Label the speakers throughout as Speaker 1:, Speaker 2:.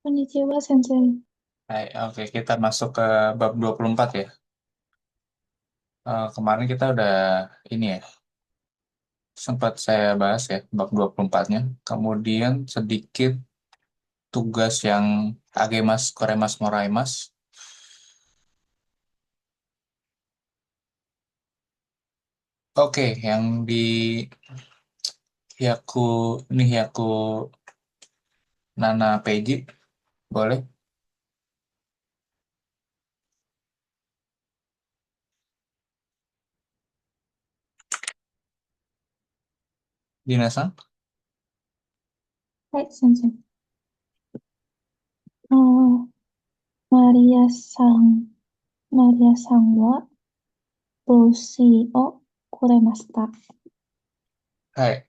Speaker 1: Konnichiwa, Sensei.
Speaker 2: Hai, oke, kita masuk ke bab 24 ya. Kemarin kita udah ini ya, sempat saya bahas ya bab 24-nya. Kemudian sedikit tugas yang Agemas, Koremas, Moraimas. Oke, yang di Hyaku, ini Hyaku Nana Peji, boleh? Dinasan?
Speaker 1: Hai, Sensei. Oh, Maria-san, Maria-san wa boshi o kuremashita.
Speaker 2: Hai.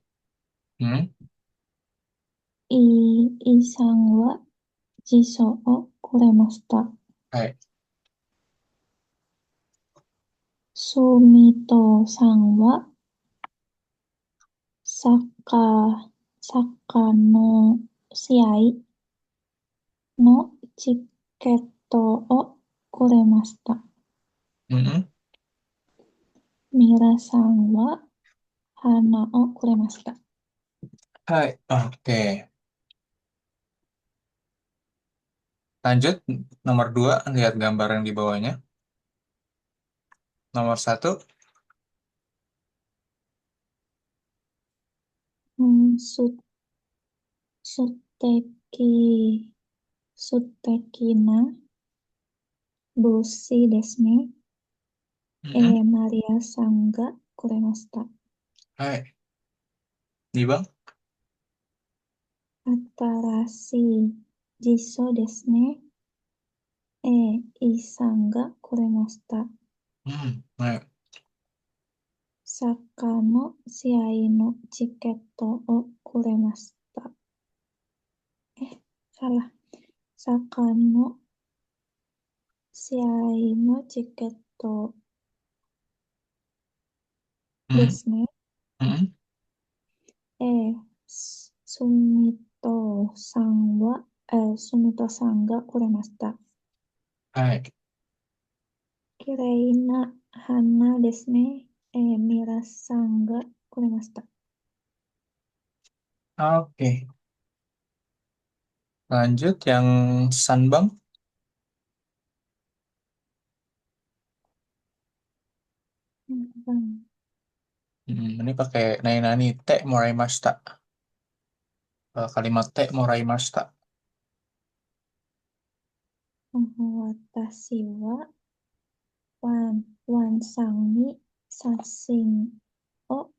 Speaker 2: Hmm?
Speaker 1: I-san wa jiso o kuremashita.
Speaker 2: Hai.
Speaker 1: Sumito-san wa saka, saka no siai no chiketo o kuremashita.
Speaker 2: Hmm?
Speaker 1: Mira-san wa hana o kuremashita.
Speaker 2: Hai. Oke. Lanjut, nomor 2, lihat gambar yang di bawahnya. Nomor 1,
Speaker 1: Sut, suteki, suteki na boshi desu ne. Maria-san ga kuremashita.
Speaker 2: hai. Nih bang.
Speaker 1: Atarashii jiso desu ne. I-san ga kuremashita.
Speaker 2: Hai.
Speaker 1: Saka no siai no chiketo o kuremashita. Salah. Saka no siai no chiketo
Speaker 2: Hmm?
Speaker 1: desu ne.
Speaker 2: Hmm?
Speaker 1: Eh, Sumito-san ga kuremashita.
Speaker 2: Hai.
Speaker 1: Kirei na hana desu ne. Mira-san ga kuremashita.
Speaker 2: Oke. Lanjut yang Sanbang.
Speaker 1: Bang.
Speaker 2: Ini pakai nani nani te moraimashita. Kalimat te moraimashita.
Speaker 1: Watashi wa wan-san ni sashin o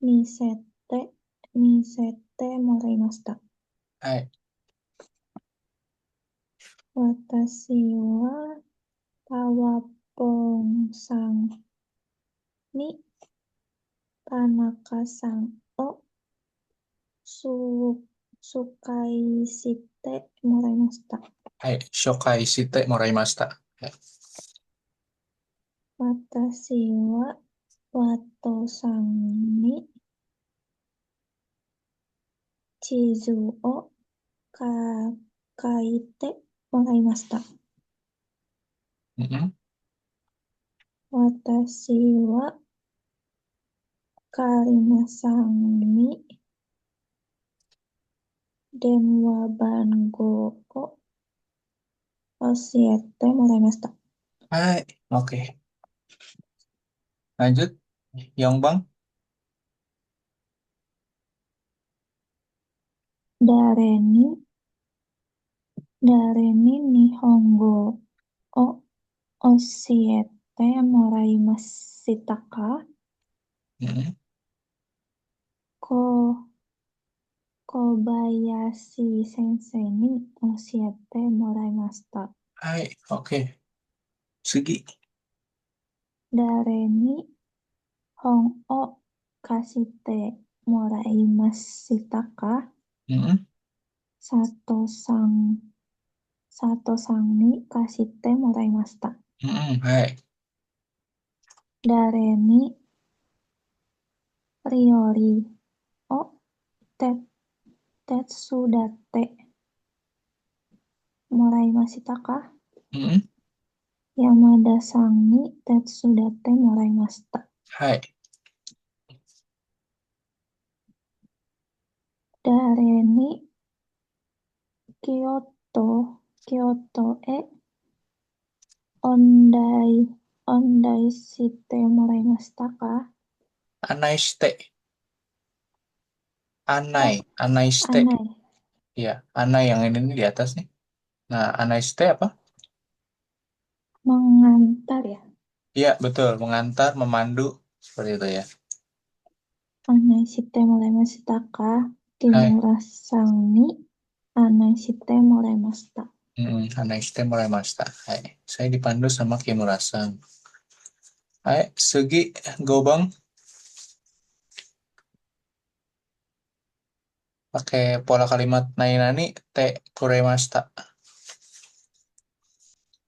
Speaker 1: misete, misete moraimashita.
Speaker 2: Hai.
Speaker 1: Watashi wa Tawapong-san ni Tanaka-san o sukai shite moraimashita.
Speaker 2: Hai. Shokai shite moraimashita. Hai.
Speaker 1: Watashi wa Wato-san ni chizu o kaite moraimashita.
Speaker 2: Mm-mm.
Speaker 1: Watashi wa Karina-san ni denwa bango o oshiete moraimashita.
Speaker 2: Hai. Oke. Lanjut. Yongbang.
Speaker 1: Dare ni nihongo o oshiete moraimashita ka?
Speaker 2: Mm-mm.
Speaker 1: Ko Kobayashi sensei ni oshiete moraimashita.
Speaker 2: Hai. Oke. Sugi.
Speaker 1: Dare ni hon o kashite moraimashita ka?
Speaker 2: Mm-mm.
Speaker 1: Sato-san Sato-san ni kashite moraimashita.
Speaker 2: Mm-mm. Hai.
Speaker 1: Dare ni ryori o te, tetsudate moraimashita ka?
Speaker 2: Mm-mm.
Speaker 1: Yamada Sang ni Tetsu date moraimashita.
Speaker 2: はい。
Speaker 1: 誰に京都へおんだいしてもらいましたか？Anai
Speaker 2: shite. Anai.
Speaker 1: Oh,
Speaker 2: Anai shite.
Speaker 1: anai.
Speaker 2: Iya. Anai yang ini nih di atas nih. Nah, anai shite apa?
Speaker 1: Mengantar ya.
Speaker 2: Iya, betul. Mengantar, memandu. Seperti itu ya.
Speaker 1: Anai shite moraimashita ka?
Speaker 2: Hai.
Speaker 1: Kimura-san ni anai shite moraimashita.
Speaker 2: Anai shite moraimashita. Hai. Saya dipandu sama Kimura-san. Hai, Sugi, go bang. Pakai pola kalimat nainani, te kuremashita.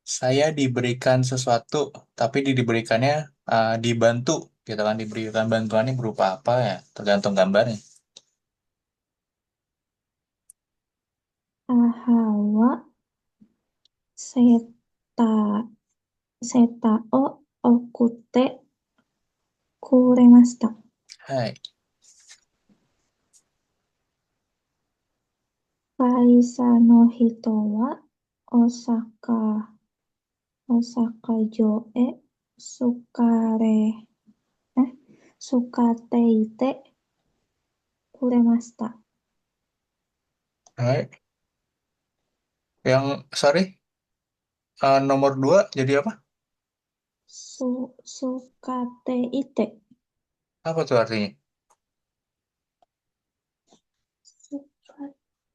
Speaker 2: Saya diberikan sesuatu, tapi diberikannya dibantu, gitu kan? Diberikan bantuannya berupa apa ya? Tergantung gambarnya.
Speaker 1: Aha wa seta seta o okute kuremashita.
Speaker 2: Hai,
Speaker 1: Kaisa no hito wa Osaka Osaka-jo e sukare eh sukateite kuremashita.
Speaker 2: hai. Yang, sorry, nomor dua jadi apa?
Speaker 1: Sukateite.
Speaker 2: Apa tuh artinya?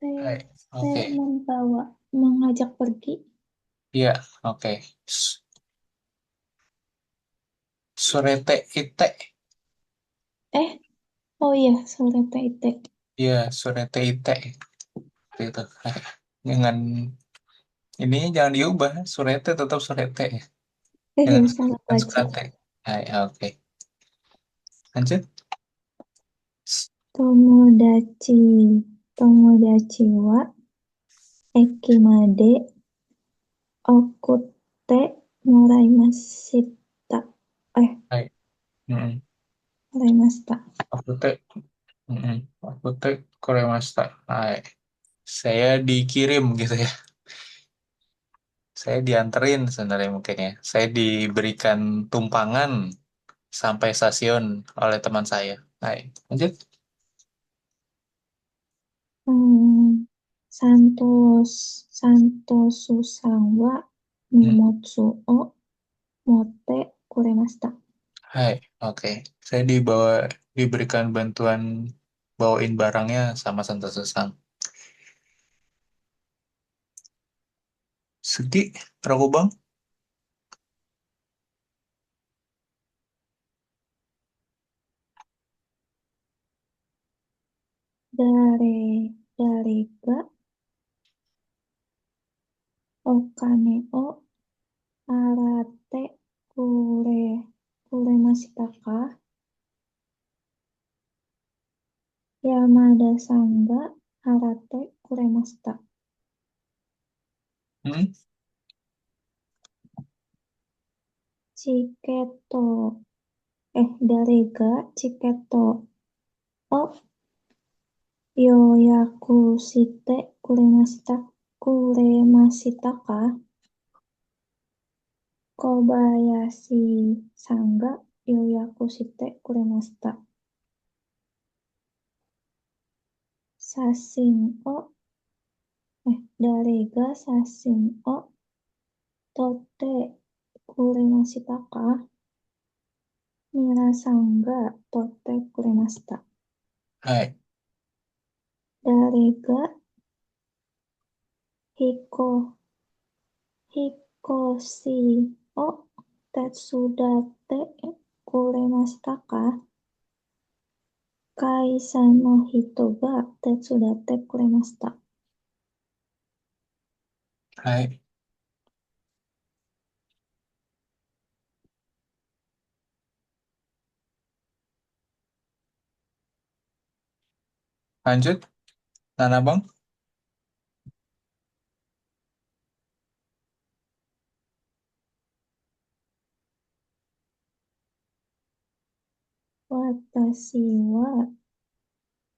Speaker 2: Hai,
Speaker 1: Sukateite
Speaker 2: oke.
Speaker 1: membawa, mengajak pergi.
Speaker 2: Iya, oke. Surete ite.
Speaker 1: Eh, oh iya, sukateite.
Speaker 2: Iya, surete ite. Seperti itu. Jangan, ininya jangan diubah. Surete tetap surete. Jangan
Speaker 1: Iya, salah
Speaker 2: bukan
Speaker 1: baca.
Speaker 2: sukate. Hai, oke. Lanjut.
Speaker 1: Tomodachi. Tomodachi wa eki made okute moraimashita. Eh,
Speaker 2: Hai. Mm-mm.
Speaker 1: moraimashita.
Speaker 2: Okute. Mm-mm. Okute koremashita. Hai. Saya dikirim gitu ya. Saya dianterin sebenarnya mungkin ya. Saya diberikan tumpangan sampai stasiun oleh teman saya. Hai. Lanjut.
Speaker 1: Hmm, Santos Santosu-san wa
Speaker 2: Hmm.
Speaker 1: Nimotsu o motte kuremashita.
Speaker 2: Hai. Oke. Saya diberikan bantuan bawain barangnya sama Santoso-san. Segi, Ragu Bang.
Speaker 1: Dare dare ga okane o arate kure kuremashita ka? Yamada-san ga arate kuremashita.
Speaker 2: Hmm.
Speaker 1: Chiketo dare ga chiketo o yoyaku shite kuremashita ka? Kobayashi-san ga yoyaku shite kuremashita. Sashin o dare ga sashin o totte kuremashita ka? Minasan ga totte kuremashita.
Speaker 2: Hai.
Speaker 1: Dare ga hiko hikoshi o tetsudate kuremashita ka? Kaisa no hito ga tetsudate kuremashita.
Speaker 2: Hai. Lanjut. Nana Bang.
Speaker 1: Watashi wa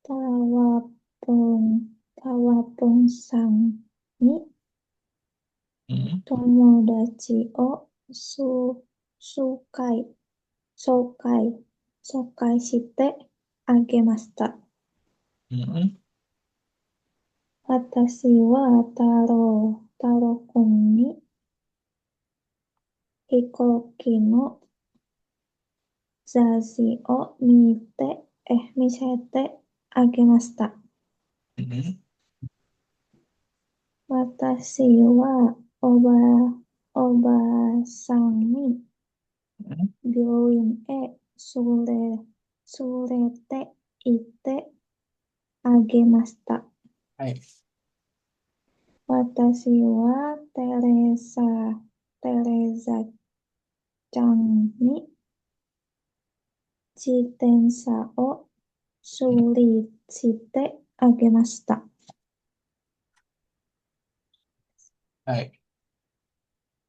Speaker 1: tawapong tawapong sang ni
Speaker 2: Mm,
Speaker 1: tomodachi o su, sukai sokai sokai shite agemashita.
Speaker 2: mm,
Speaker 1: Watashi wa taro kun ni hikoki no zazi o misete agemashita.
Speaker 2: mm,
Speaker 1: Watashi wa oba obasan ni
Speaker 2: mm.
Speaker 1: byouin e surete ite agemashita.
Speaker 2: Hai.
Speaker 1: Watashi wa Teresa-chan ni zitensa o surishite agemashita.
Speaker 2: Hai.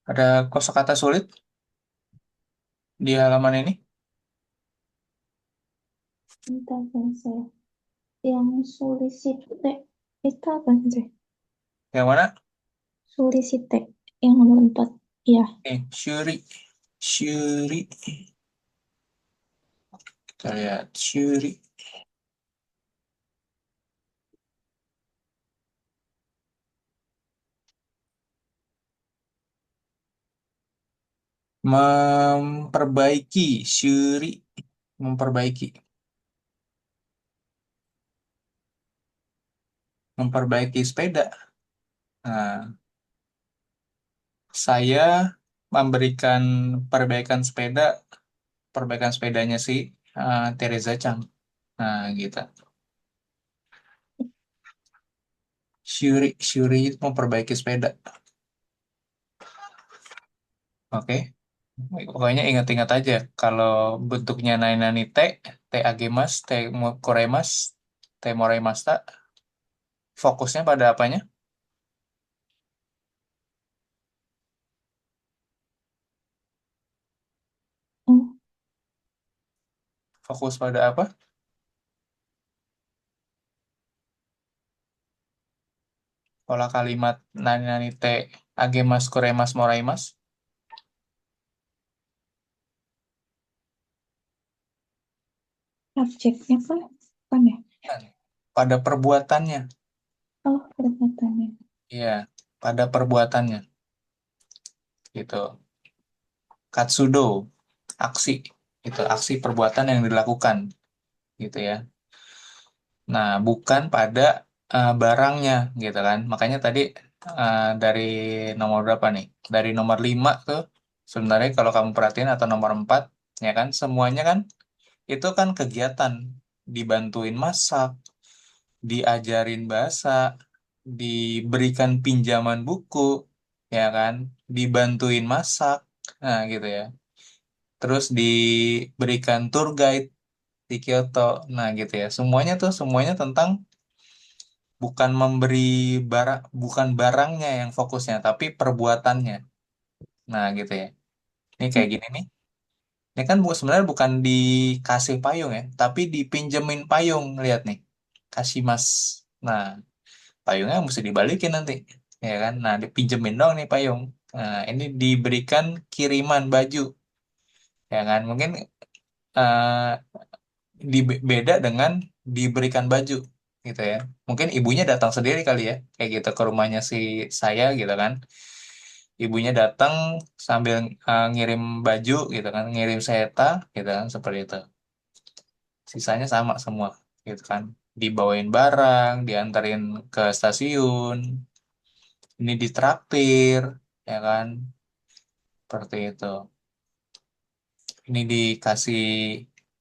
Speaker 2: Ada kosakata sulit di halaman ini?
Speaker 1: Bentar, saya. Yang surishite itu apa sih?
Speaker 2: Yang mana?
Speaker 1: Surishite yang nomor 4. Ya,
Speaker 2: Shuri. Shuri. Kita lihat. Shuri. Memperbaiki. Shuri. Memperbaiki. Memperbaiki sepeda. Nah, saya memberikan perbaikan sepeda, perbaikan sepedanya si Teresa Chang. Nah, gitu. Shuri, Shuri itu memperbaiki sepeda. Oke. Pokoknya ingat-ingat aja. Kalau bentuknya Nainani T, T Agemas, T Koremas, T Moraimasta, fokusnya pada apanya?
Speaker 1: oh,
Speaker 2: Fokus pada apa? Pola kalimat Nainani T Agemas, Koremas, Moraimas.
Speaker 1: subjeknya kan? Bukan ya?
Speaker 2: Pada perbuatannya.
Speaker 1: Oh, perbuatannya.
Speaker 2: Iya, pada perbuatannya. Gitu. Katsudo, aksi. Itu aksi perbuatan yang dilakukan. Gitu ya. Nah, bukan pada barangnya, gitu kan. Makanya tadi dari nomor berapa nih? Dari nomor 5 tuh, sebenarnya kalau kamu perhatiin atau nomor 4, ya kan, semuanya kan, itu kan kegiatan. Dibantuin masak, diajarin bahasa, diberikan pinjaman buku, ya kan, dibantuin masak, nah gitu ya. Terus diberikan tour guide di Kyoto, nah gitu ya. Semuanya tentang bukan memberi barang, bukan barangnya yang fokusnya, tapi perbuatannya. Nah, gitu ya. Ini kayak gini nih. Ini kan sebenarnya bukan dikasih payung ya, tapi dipinjemin payung. Lihat nih. Kasih mas. Nah, payungnya mesti dibalikin nanti. Ya kan? Nah, dipinjemin dong nih payung. Nah, ini diberikan kiriman baju. Ya kan? Mungkin eh, beda dengan diberikan baju gitu ya. Mungkin ibunya datang sendiri kali ya, kayak gitu ke rumahnya si saya gitu kan. Ibunya datang sambil ngirim baju gitu kan, ngirim seta gitu kan seperti itu. Sisanya sama semua gitu kan. Dibawain barang, diantarin ke stasiun, ini ditraktir ya kan, seperti itu. Ini dikasih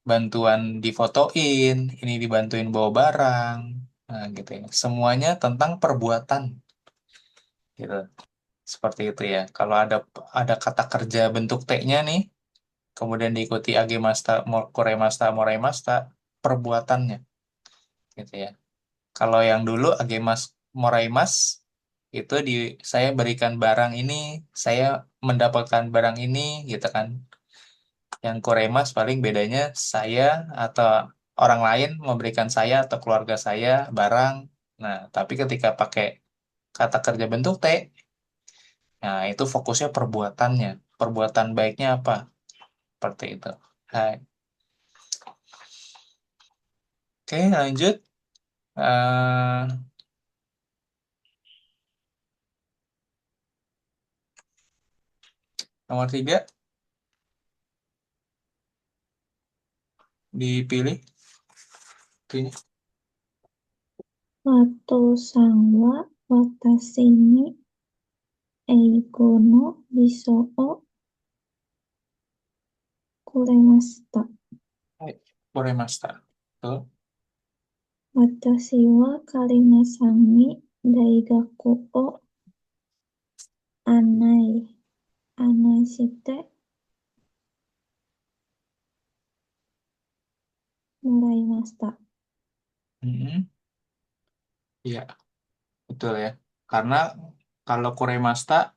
Speaker 2: bantuan difotoin, ini dibantuin bawa barang, nah gitu ya. Semuanya tentang perbuatan, gitu. Seperti itu ya. Kalau ada kata kerja bentuk T-nya nih, kemudian diikuti age masta, kore masta, morai masta, perbuatannya, gitu ya. Kalau yang dulu age mas, morai mas, itu saya berikan barang ini, saya mendapatkan barang ini, gitu kan. Yang kuremas paling bedanya saya atau orang lain memberikan saya atau keluarga saya barang. Nah, tapi ketika pakai kata kerja bentuk T, nah itu fokusnya perbuatannya. Perbuatan baiknya apa? Seperti itu. Hai. Oke, lanjut. Eh, nomor 3 dipilih. Itunya.
Speaker 1: Wato sanwa watashi ni eigo no miso o kuremashita.
Speaker 2: Hai. Kuremashita. Betul.
Speaker 1: Watashi wa karina-san ni daigaku o anai anai shite moraimashita.
Speaker 2: Mm-mm. Iya, betul ya. Karena kalau Kuremasta,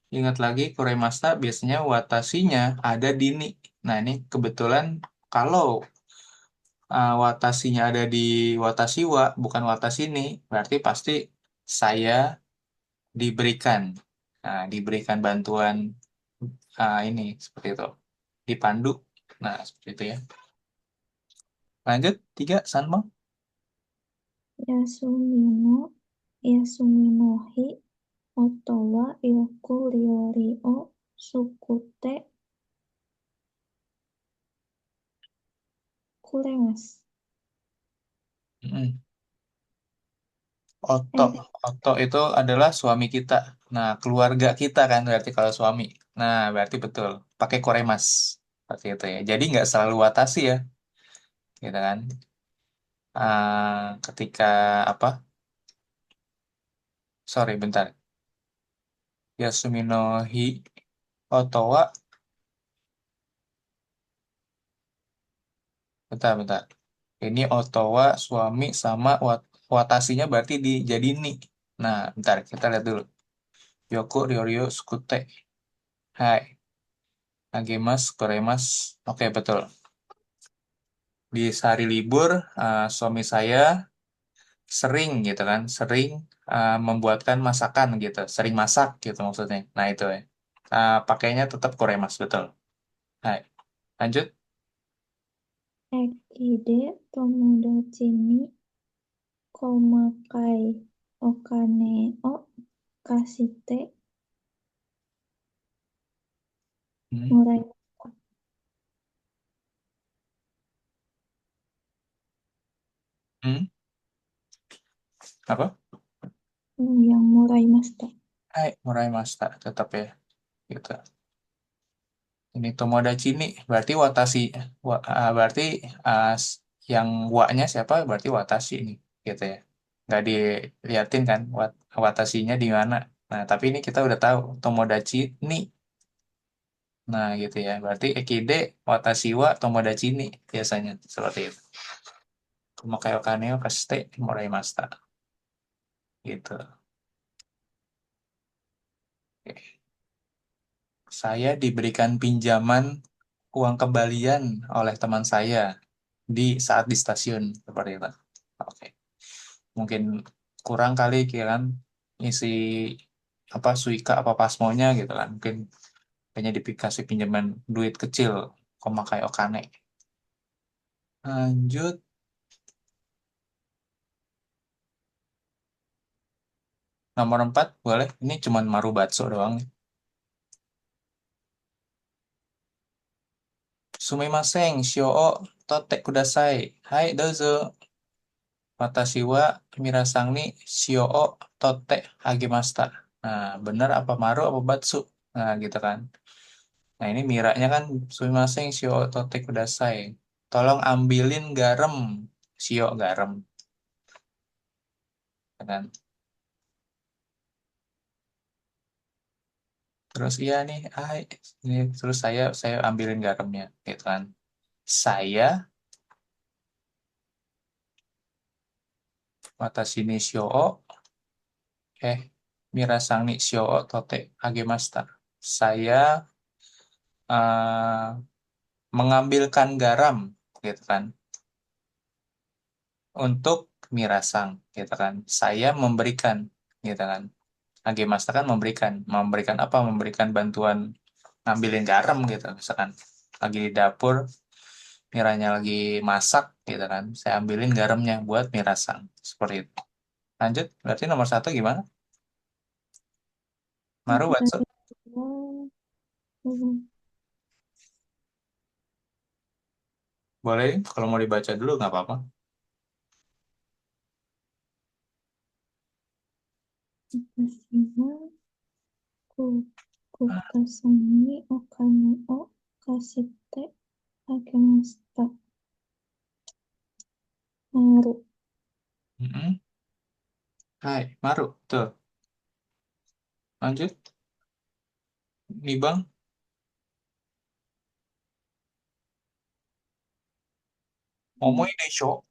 Speaker 2: ingat lagi Kuremasta biasanya watasinya ada di ni. Nah, ini kebetulan kalau watasinya ada di watasiwa, bukan watasini, berarti pasti saya diberikan. Nah, diberikan bantuan ini, seperti itu. Dipandu. Nah, seperti itu ya. Lanjut, 3, Sanma.
Speaker 1: Yasumi no yasumi no hi oto wa yoku ryori o sukute kuremasu.
Speaker 2: Mm-mm. Oto.
Speaker 1: Eh,
Speaker 2: Oto itu adalah suami kita. Nah, keluarga kita kan berarti kalau suami. Nah, berarti betul. Pakai koremas. Seperti itu ya. Jadi nggak selalu watashi ya. Gitu kan. Ketika apa? Sorry, bentar. Yasumi no hi otowa. Bentar, bentar. Ini otowa suami sama watashinya berarti jadi ni. Nah, bentar. Kita lihat dulu. Yoko, Ryoryo, Sukute. Hai. Agemas, koremas. Oke, betul. Di sehari libur, suami saya sering gitu kan, sering membuatkan masakan gitu, sering masak gitu maksudnya. Nah itu ya. Pakainya tetap koremas betul. Hai, lanjut.
Speaker 1: eki de tomodachi ni komakai okane o kashite
Speaker 2: Hmm.
Speaker 1: murai.
Speaker 2: Hmm. Apa?
Speaker 1: Yang moraimashita.
Speaker 2: Hai, murai masta tetap ya. Gitu. Ini Tomodachi ini berarti watashi, berarti yang wa-nya siapa? Berarti watashi ini, gitu ya. Nggak diliatin kan watashinya di mana. Nah, tapi ini kita udah tahu Tomodachi ni. Nah, gitu ya. Berarti Ekide, Watashi wa Tomodachi ni biasanya seperti itu. Kumakai o kane o kasite moraimashita. Gitu. Oke. Saya diberikan pinjaman uang kembalian oleh teman saya saat di stasiun seperti itu. Oke. Mungkin kurang kali ya kan isi apa suika apa pasmonya gitu kan. Mungkin hanya dikasih pinjaman duit kecil Komakai o kane. Lanjut nomor 4 boleh. Ini cuman marubatsu doang. Sumimasen, shio o totte kudasai. Hai, dozo. Watashi wa mirasang ni shio o totte agemashita. Nah, benar apa maru apa batsu? Nah, gitu kan. Nah, ini miranya kan sumimasen, shio o totte kudasai. Tolong ambilin garam. Shio garam, ya kan? Terus iya nih, ini terus saya ambilin garamnya, gitu kan? Saya watashi ni shio o mirasang ni shio o totte agemashita. Saya eh, mengambilkan garam, gitu kan, untuk mirasang, gitu kan. Saya memberikan, gitu kan. Agimasta kan memberikan apa? Memberikan bantuan ngambilin garam gitu, misalkan lagi di dapur, Miranya lagi masak, gitu kan. Saya ambilin garamnya buat mirasang, seperti itu. Lanjut, berarti nomor satu gimana? Maru Batsu.
Speaker 1: Dari dua,
Speaker 2: Boleh, kalau mau dibaca dulu nggak apa-apa.
Speaker 1: Hiroshima, Kutasani, Okano, O, Kashite, Akemashita. Maru.
Speaker 2: Mm-mm. Hai, Maru, tuh. Lanjut, nih Bang. Omoi desho.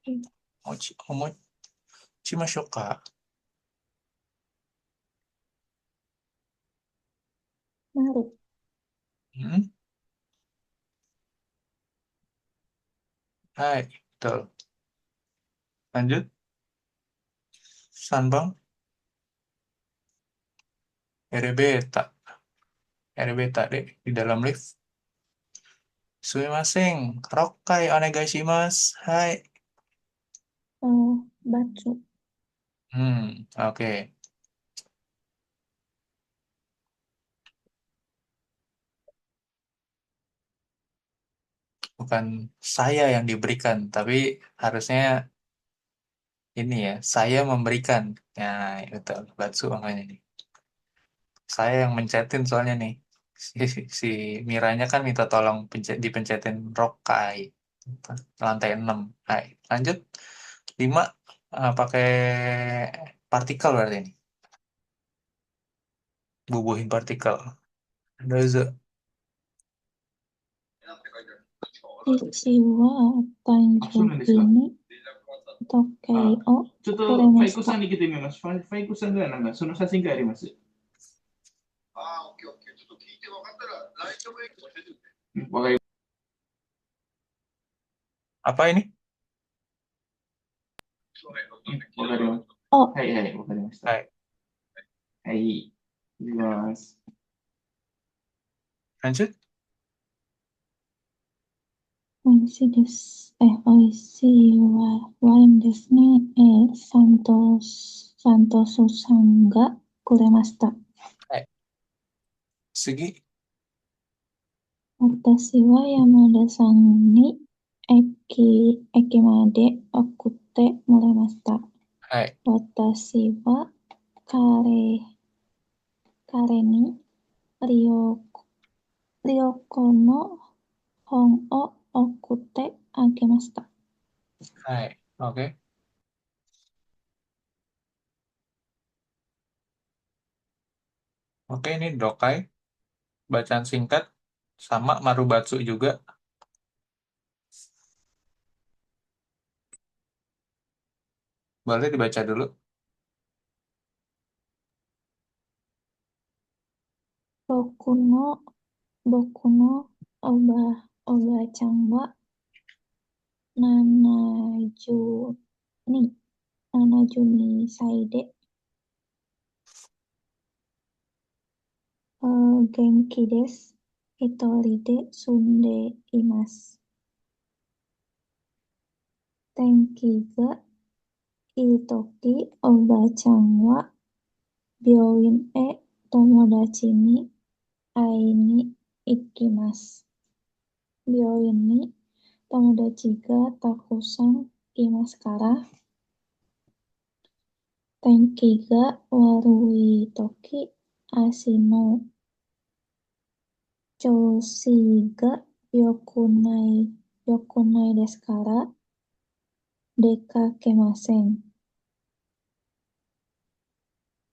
Speaker 2: Mochi, omoi, shimashou ka?
Speaker 1: Maru.
Speaker 2: Mm-mm. Hai, betul. Lanjut, San Bang. Erebeta. Erebeta deh, di dalam lift. Sumimasen, Rokai onegaishimasu. Hai.
Speaker 1: Batsu.
Speaker 2: Oke. Bukan saya yang diberikan, tapi harusnya ini ya, saya memberikan. Ya, betul. Batsu makanya nih. Saya yang mencetin soalnya nih. Si Miranya kan minta tolong dipencetin Rokai. Lantai 6. Hai. Lanjut. 5 pakai partikel berarti ini. Bubuhin partikel. Dozo.
Speaker 1: Ichi wa Tanjoubi ni Tokei o
Speaker 3: ちょっと、ファイコさん
Speaker 1: kuremashita.
Speaker 3: に来てみます。ファイコさんがなんかその写真があります。わかり
Speaker 2: Apa ini?
Speaker 3: わかります。
Speaker 1: お、
Speaker 3: はいはい、わかりました。
Speaker 2: Hai.
Speaker 3: はい、いきます。
Speaker 2: Lanjut.
Speaker 1: 美味しいです。美味しいワインですね。サントスさんがくれました。
Speaker 2: Hai. Segi.
Speaker 1: 私は山田さんに駅まで送ってもらいました。
Speaker 2: Hai.
Speaker 1: 私は彼にリオコの本を送ってあげました。
Speaker 2: Hai. Oke. Oke, ini Dokai. Bacaan singkat. Sama Marubatsu juga. Boleh dibaca dulu.
Speaker 1: 僕のおばあちゃんは72、72歳で、元気です。一人で住んでいます。天気がいいとき、おばあちゃんは病院へ友達に会いに行きます。病院に友達がたくさんいますから、天気が悪いとき、足の調子が良くないですから、出かけません。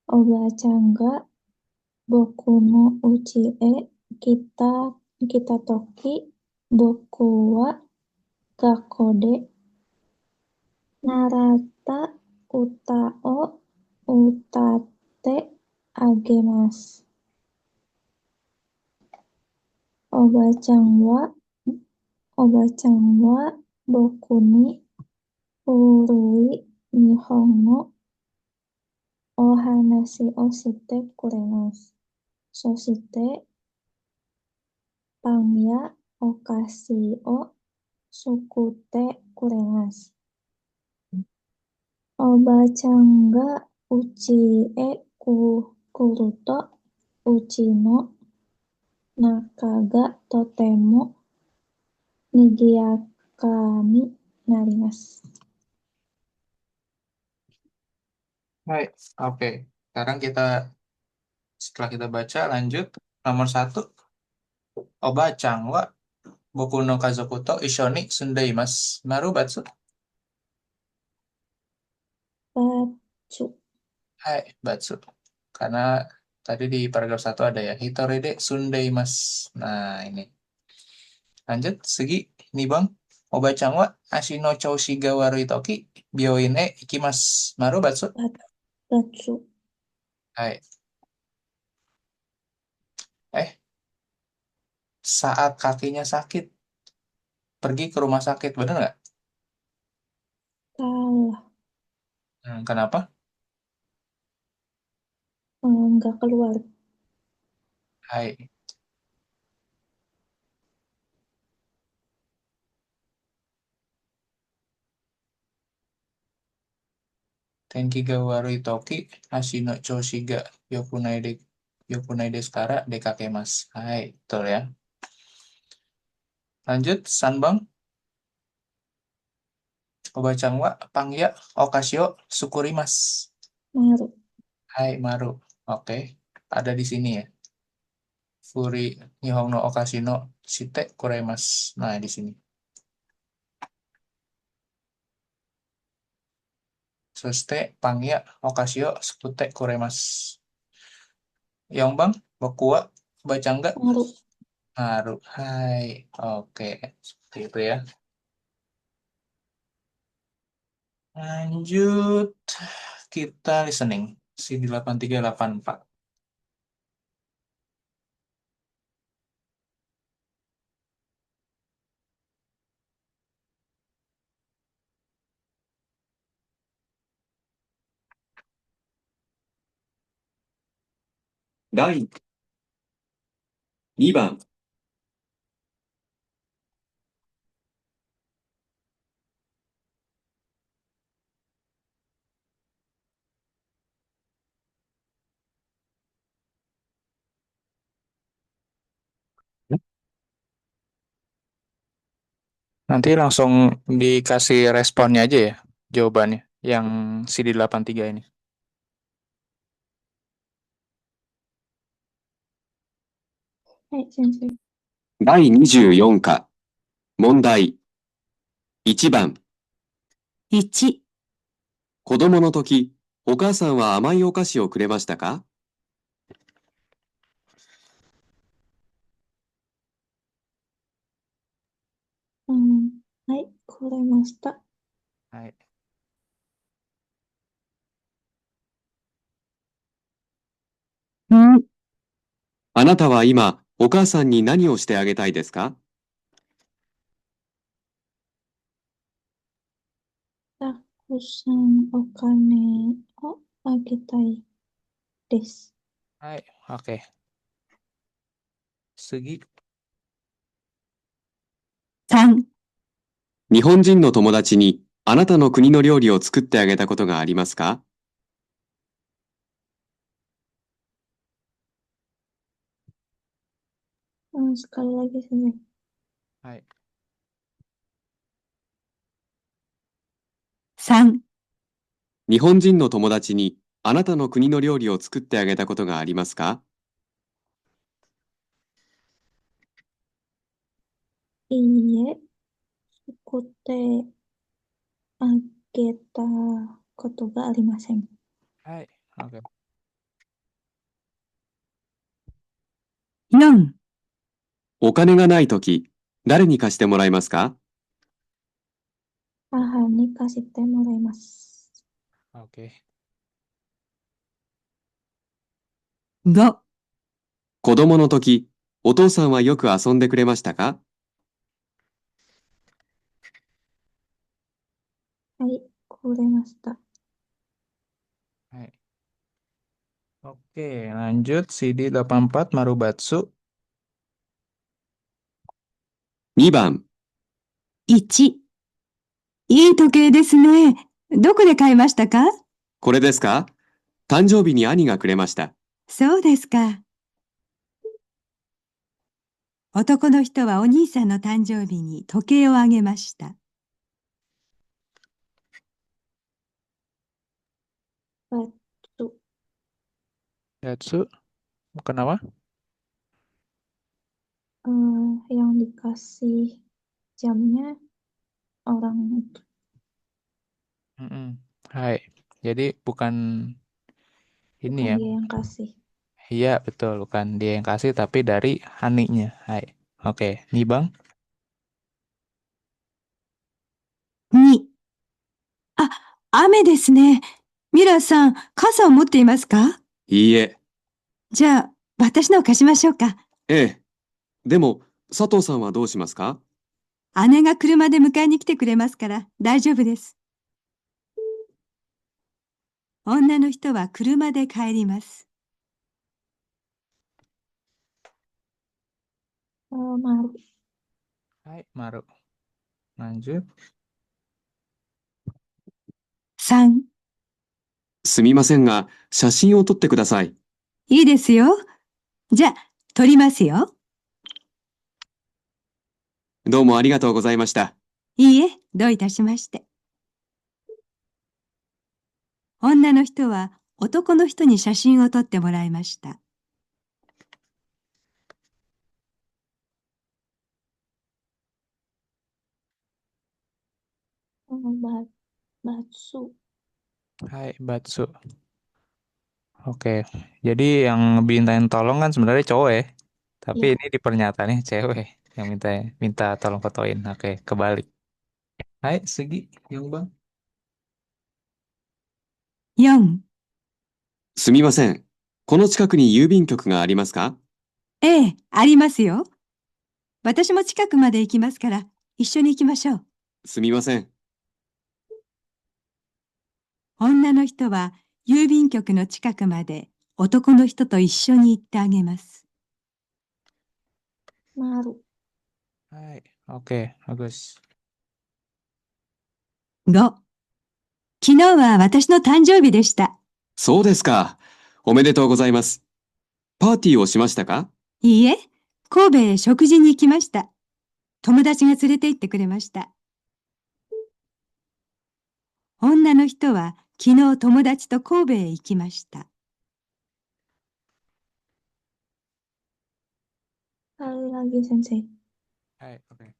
Speaker 1: おばあちゃんが僕の家へ来たとき、僕は学校で習った歌を歌ってあげます。おばあちゃんはおばちゃんは僕に古い日本のお話をしてくれます。そしてパンやお菓子を作ってくれます。おばちゃんが家へ来ると、うちの中がとても賑やかになります。
Speaker 2: Baik, oke. Sekarang setelah kita baca, lanjut. Nomor 1. Oba-chan wa boku no kazoku to ishoni sundaimasu. Maru batsu.
Speaker 1: Bacu.
Speaker 2: Hai, batsu. Karena tadi di paragraf 1 ada ya. Hitori de sundaimasu. Nah, ini. Lanjut, segi. Ini bang. Oba-chan wa ashino choushi ga warui toki byoin e ikimasu. Maru batsu.
Speaker 1: Bacu.
Speaker 2: Hai. Saat kakinya sakit, pergi ke rumah sakit, bener nggak?
Speaker 1: Salah.
Speaker 2: Kenapa?
Speaker 1: Nggak keluar.
Speaker 2: Hai. Tenki ga warui toki, ashino choushi ga yokunai desu kara dekakemasu. Hai, betul ya. Lanjut, Sanbang. Oba-chan wa pangya okashi o sukurimasu.
Speaker 1: Maru.
Speaker 2: Hai, Maru. Oke, ada di sini ya. Furi nihon no okashi no shite kuraimasu. Nah, di sini. Soste pangya okashi o sukute kuraimasu. Yongbang, boku wa oba-chan ga
Speaker 1: Maru.
Speaker 2: Maru. Hai. Oke, seperti itu ya. Lanjut, kita listening. CD 8384.
Speaker 4: Dai 2番、
Speaker 2: Nanti langsung dikasih responnya aja ya, jawabannya. Yang CD 83 ini.
Speaker 1: Hai, sensei.
Speaker 4: 第24課、問題。1番、
Speaker 5: 1、
Speaker 4: 子供の時、お母さんは甘いお菓子をくれましたか？
Speaker 1: はい、くれました。
Speaker 2: はい。
Speaker 5: ん、
Speaker 4: あなたは今、お母さんに何をしてあげたいですか？
Speaker 1: たくさんお金をあげたいです。
Speaker 2: はい。Oke. Segi.
Speaker 5: 3、
Speaker 4: 日本人の友達に、あなたの国の料理を作ってあげたことがありますか？sekali
Speaker 1: lagi sensei.
Speaker 2: はい。
Speaker 5: 3、
Speaker 4: 日本人の友達に、あなたの国の料理を作ってあげたことがありますか？
Speaker 1: いいえ、作ってあげたことがありません。
Speaker 2: はい。Oke.
Speaker 5: 4、
Speaker 4: お金がないとき、誰に貸してもらえますか？
Speaker 1: 母に貸してもらいます。
Speaker 2: Oke.
Speaker 5: 5、
Speaker 4: 子供の時、お父さんはよく遊んでくれましたか？
Speaker 1: はい、くれました。
Speaker 2: Hai. Oke, lanjut CD84 Marubatsu.
Speaker 4: 2番、
Speaker 5: 1、いい時計ですね。どこで買いましたか？
Speaker 4: これですか？誕生日に兄がくれました。
Speaker 5: そうですか。男の人はお兄さんの誕生日に時計をあげました。
Speaker 1: Batsu.
Speaker 2: Yatsu. Kenapa?
Speaker 1: Yang dikasih jamnya orang itu.
Speaker 2: Hai. Jadi bukan ini
Speaker 1: Bukan
Speaker 2: ya.
Speaker 1: dia yang kasih.
Speaker 2: Iya, betul. Bukan dia yang kasih, tapi dari Haninya. Hai. Oke, nih Bang.
Speaker 5: 2、あ、雨ですね。ミラーさん、傘を持っていますか？
Speaker 4: いいえ。
Speaker 5: じゃあ、私のを貸しましょうか。
Speaker 4: ええ。でも、佐藤さんはどうしますか？
Speaker 5: 姉が車で迎えに来てくれますから大丈夫です。女の人は車で帰ります。
Speaker 1: Maru.
Speaker 2: Hai, Maru. Lanjut.
Speaker 5: 3、
Speaker 4: すみませんが、写真を撮ってください。
Speaker 5: いいですよ。じゃあ、撮りますよ。
Speaker 4: どうもありがとうございました。
Speaker 5: いいえ、どういたしまして。女の人は男の人に写真を撮ってもらいました。
Speaker 1: Batsu.
Speaker 2: Hai, Batsu. Oke. Jadi yang mintain tolong kan sebenarnya cowok ya. Tapi
Speaker 1: Iya.
Speaker 2: ini di pernyataannya cewek yang minta tolong fotoin. Oke, kebalik. Hai, Segi, yang Bang.
Speaker 5: 4、
Speaker 4: すみません。この近くに郵便局がありますか？
Speaker 5: ええ、ありますよ。私も近くまで行きますから、一緒に行きましょう。
Speaker 4: すみません。
Speaker 5: 女の人は郵便局の近くまで男の人と一緒に行ってあげます。
Speaker 1: Maru.
Speaker 2: Hai, oke, bagus.
Speaker 5: 5、昨日は私の誕生日でした。
Speaker 4: そうですか。おめでとうございます。パーティーをしましたか？
Speaker 5: いいえ、神戸へ食事に行きました。友達が連れて行ってくれました。女の人は昨日友達と神戸へ行きました。
Speaker 1: Sekali lagi, Sensei.
Speaker 2: Hai, oke.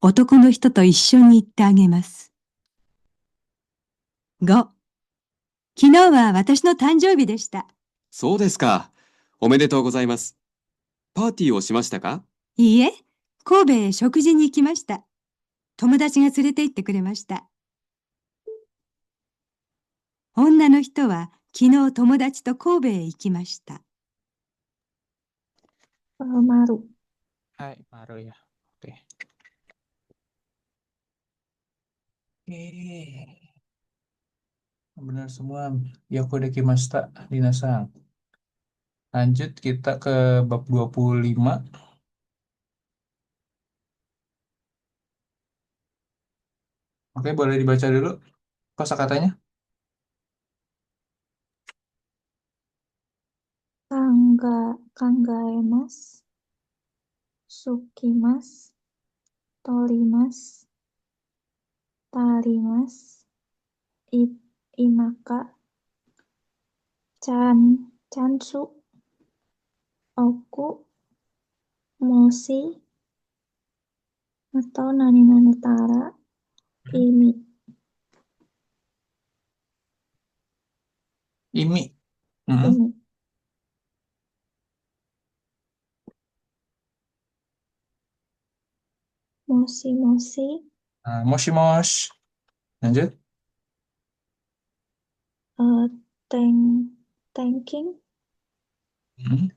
Speaker 5: 男の人と一緒に行ってあげます。5、昨日は私の誕生日でした。
Speaker 4: そうですか。おめでとうございます。パーティーをしましたか？
Speaker 5: いいえ、神戸へ食事に行きました。友達が連れて行ってくれました。女の人は昨日友達と神戸へ行きました。
Speaker 1: Maru.
Speaker 2: Hai, Maru ya. Oke. Oke. Benar semua. Yakodeki Masta, Dinasang. Lanjut kita ke bab 25. Oke, boleh dibaca dulu kosakatanya.
Speaker 1: Kangaemas. Sukimas. Torimas. Tarimas. Inaka. Chansu. Oku. Moshi. Atau nani-nani tara. Imi.
Speaker 2: Imi. Mhm.
Speaker 1: Imi. Moshi-moshi.
Speaker 2: Moshi mosh. Lanjut.
Speaker 1: Teng Thanking,
Speaker 2: Hmm.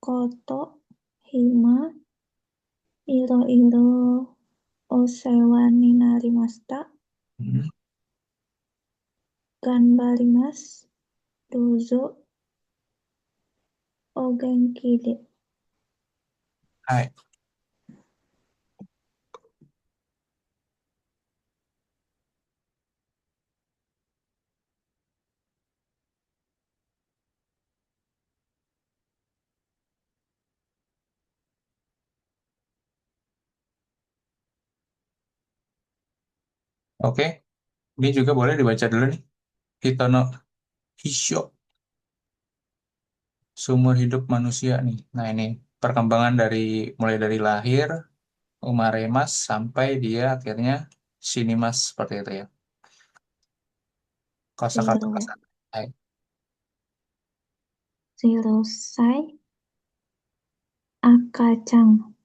Speaker 1: koto, hima, iro o sewa ni narimashita,
Speaker 2: Hmm.
Speaker 1: ganbarimasu, dozo, o genki de.
Speaker 2: Hai. Oke, ini juga boleh dibaca dulu nih. Hitono Hisho, sumur hidup manusia nih. Nah, ini perkembangan mulai dari lahir, umaremas, sampai dia akhirnya sinimas, seperti itu ya. Kosakata
Speaker 1: Zero,
Speaker 2: kasar. Hai.
Speaker 1: zerosai, akacang,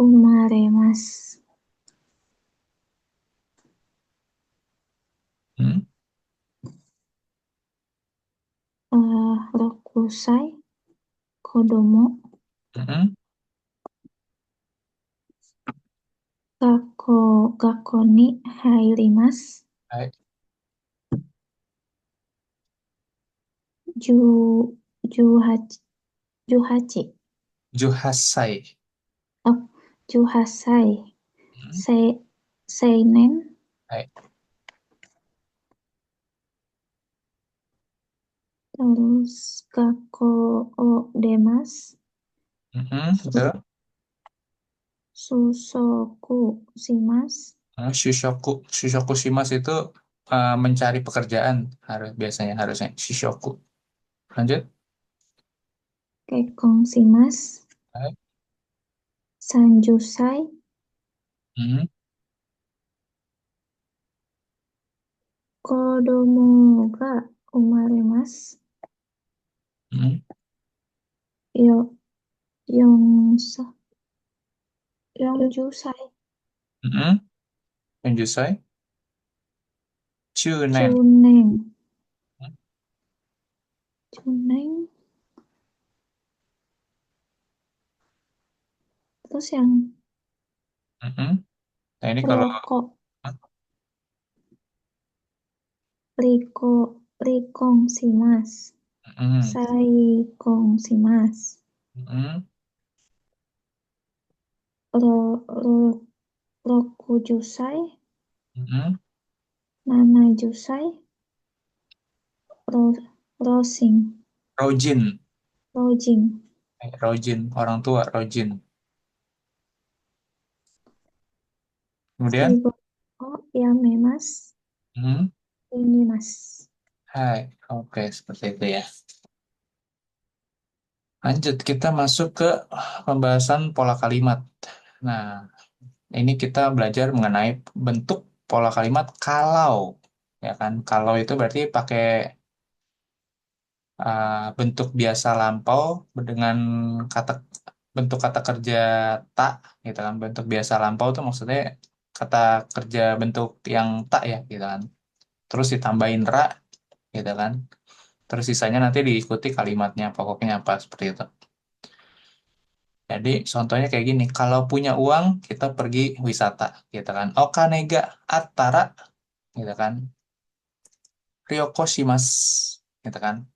Speaker 1: umaremasu.
Speaker 2: Hmm.
Speaker 1: Rokusai, kodomo,
Speaker 2: Hmm.
Speaker 1: gakko ni hairimasu.
Speaker 2: Hai.
Speaker 1: Ju, juhachi, juhachi.
Speaker 2: Juhasai.
Speaker 1: Oh, juhasai.
Speaker 2: Hmm.
Speaker 1: Seinen,
Speaker 2: Hai.
Speaker 1: terus gakko o demasu,
Speaker 2: Hmm. Betul.
Speaker 1: susoku shimasu,
Speaker 2: Shishoku. Shishoku shimas itu mencari pekerjaan harusnya Shishoku. Lanjut.
Speaker 1: kekkon shimasu,
Speaker 2: Hai.
Speaker 1: sanjusai,
Speaker 2: Hmm.
Speaker 1: kodomo ga umaremasu,
Speaker 2: Hmm.
Speaker 1: yo, yonsa, yonjusai,
Speaker 2: Hmm. Menjusai. Chunen.
Speaker 1: chunen, chunen, terus yang
Speaker 2: Hmm. Nah, ini kalau
Speaker 1: rokok, rikong shimasu,
Speaker 2: hmm.
Speaker 1: saikong shimasu,
Speaker 2: Hmm.
Speaker 1: ro, ro, rokujusai,
Speaker 2: Hmm.
Speaker 1: nanajusai, ro, rosing,
Speaker 2: Rojin.
Speaker 1: rojing,
Speaker 2: Rojin, orang tua Rojin. Kemudian,
Speaker 1: shibo o yamemasu,
Speaker 2: hmm.
Speaker 1: inimasu.
Speaker 2: Hai, oke seperti itu ya. Lanjut, kita masuk ke pembahasan pola kalimat. Nah, ini kita belajar mengenai bentuk pola kalimat kalau, ya kan? Kalau itu berarti pakai bentuk biasa lampau dengan kata bentuk kata kerja tak, gitu kan? Bentuk biasa lampau itu maksudnya kata kerja bentuk yang tak ya, gitu kan? Terus ditambahin ra, gitu kan? Terus sisanya nanti diikuti kalimatnya, pokoknya apa seperti itu. Jadi contohnya kayak gini, kalau punya uang kita pergi wisata, gitu kan. Okanega attara, gitu kan. Ryoko shimasu, gitu kan.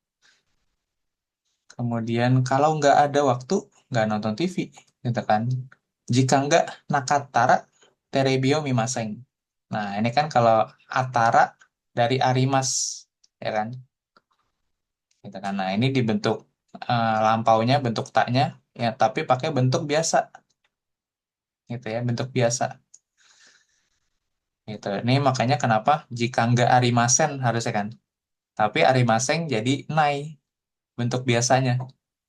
Speaker 2: Kemudian kalau nggak ada waktu, nggak nonton TV, gitu kan. Jika nggak nakatara, terebio mimaseng. Nah ini kan kalau atara dari arimas, ya kan. Gitu kan. Nah ini dibentuk lampaunya, bentuk taknya, ya tapi pakai bentuk biasa, gitu ya, bentuk biasa. Gitu. Ini makanya kenapa jika nggak arimasen harusnya kan. Tapi arimaseng jadi nai bentuk biasanya.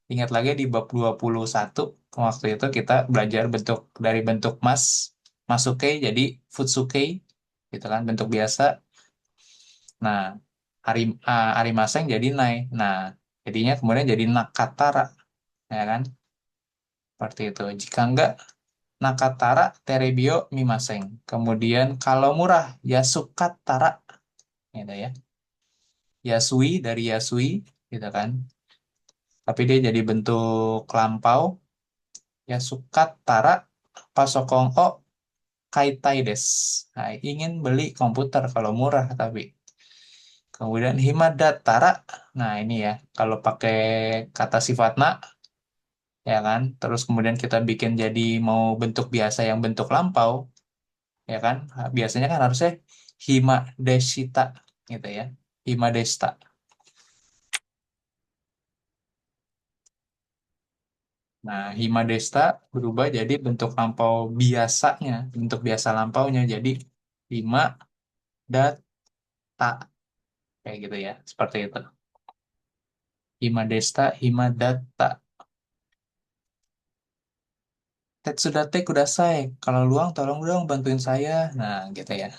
Speaker 2: Ingat lagi di bab 21 waktu itu kita belajar dari bentuk masuke jadi futsuke gitu kan bentuk biasa. Nah, arimaseng jadi nai. Nah, jadinya kemudian jadi nakatara ya kan? Seperti itu. Jika nggak nakatara terebio mimaseng. Kemudian kalau murah ya sukatara gitu ya. Yasui dari Yasui, gitu kan. Tapi dia jadi bentuk lampau. Yasukat Tara Pasokong O Kaitai des. Nah, ingin beli komputer kalau murah tapi. Kemudian Himadat Tara. Nah, ini ya, kalau pakai kata sifatna, ya kan. Terus kemudian kita bikin jadi mau bentuk biasa yang bentuk lampau, ya kan. Biasanya kan harusnya Hima Deshita, gitu ya. Hima Desta. Nah, Hima Desta berubah jadi bentuk lampau biasanya, bentuk biasa lampaunya. Jadi Hima Data, kayak gitu ya, seperti itu. Hima Desta, Hima Data. Tetsudate kudasai. Kalau luang tolong dong bantuin saya. Nah, gitu ya.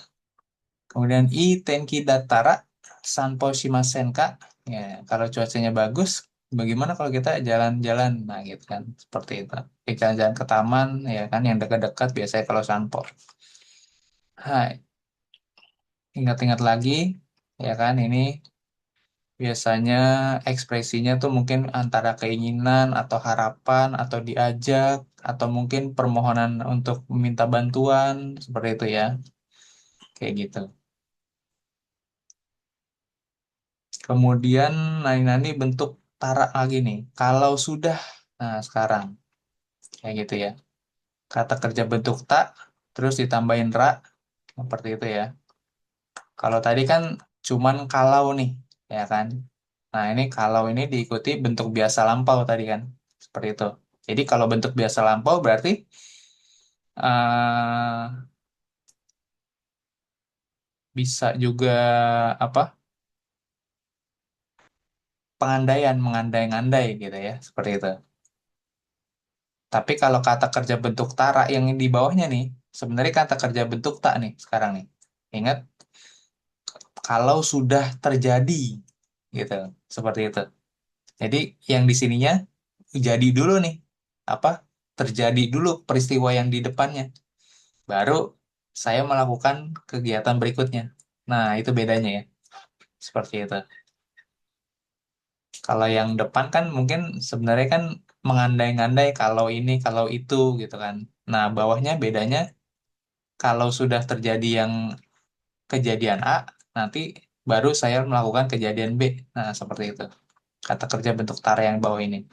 Speaker 2: Kemudian I tenki datara sanpo shimasen kak. Ya, kalau cuacanya bagus, bagaimana kalau kita jalan-jalan? Nah, gitu kan. Seperti itu. Kayak jalan-jalan ke taman, ya kan, yang dekat-dekat biasanya kalau sanpo. Hai, ingat-ingat lagi, ya kan, ini biasanya ekspresinya tuh mungkin antara keinginan atau harapan atau diajak atau mungkin permohonan untuk meminta bantuan seperti itu ya. Kayak gitu. Kemudian nani-nani bentuk tarak lagi nih. Kalau sudah, nah sekarang kayak gitu ya. Kata kerja bentuk tak, terus ditambahin ra, seperti itu ya. Kalau tadi kan cuman kalau nih, ya kan. Nah ini kalau ini diikuti bentuk biasa lampau tadi kan, seperti itu. Jadi kalau bentuk biasa lampau berarti eh bisa juga apa? Pengandaian, mengandai-ngandai gitu ya, seperti itu. Tapi kalau kata kerja bentuk tara yang di bawahnya nih, sebenarnya kata kerja bentuk tak nih sekarang nih. Ingat, kalau sudah terjadi gitu, seperti itu. Jadi yang di sininya jadi dulu nih, apa? Terjadi dulu peristiwa yang di depannya. Baru saya melakukan kegiatan berikutnya. Nah, itu bedanya ya. Seperti itu. Kalau yang depan kan mungkin sebenarnya kan mengandai-ngandai kalau ini, kalau itu gitu kan. Nah, bawahnya bedanya kalau sudah terjadi yang kejadian A, nanti baru saya melakukan kejadian B. Nah, seperti itu. Kata kerja bentuk tara yang bawah ini.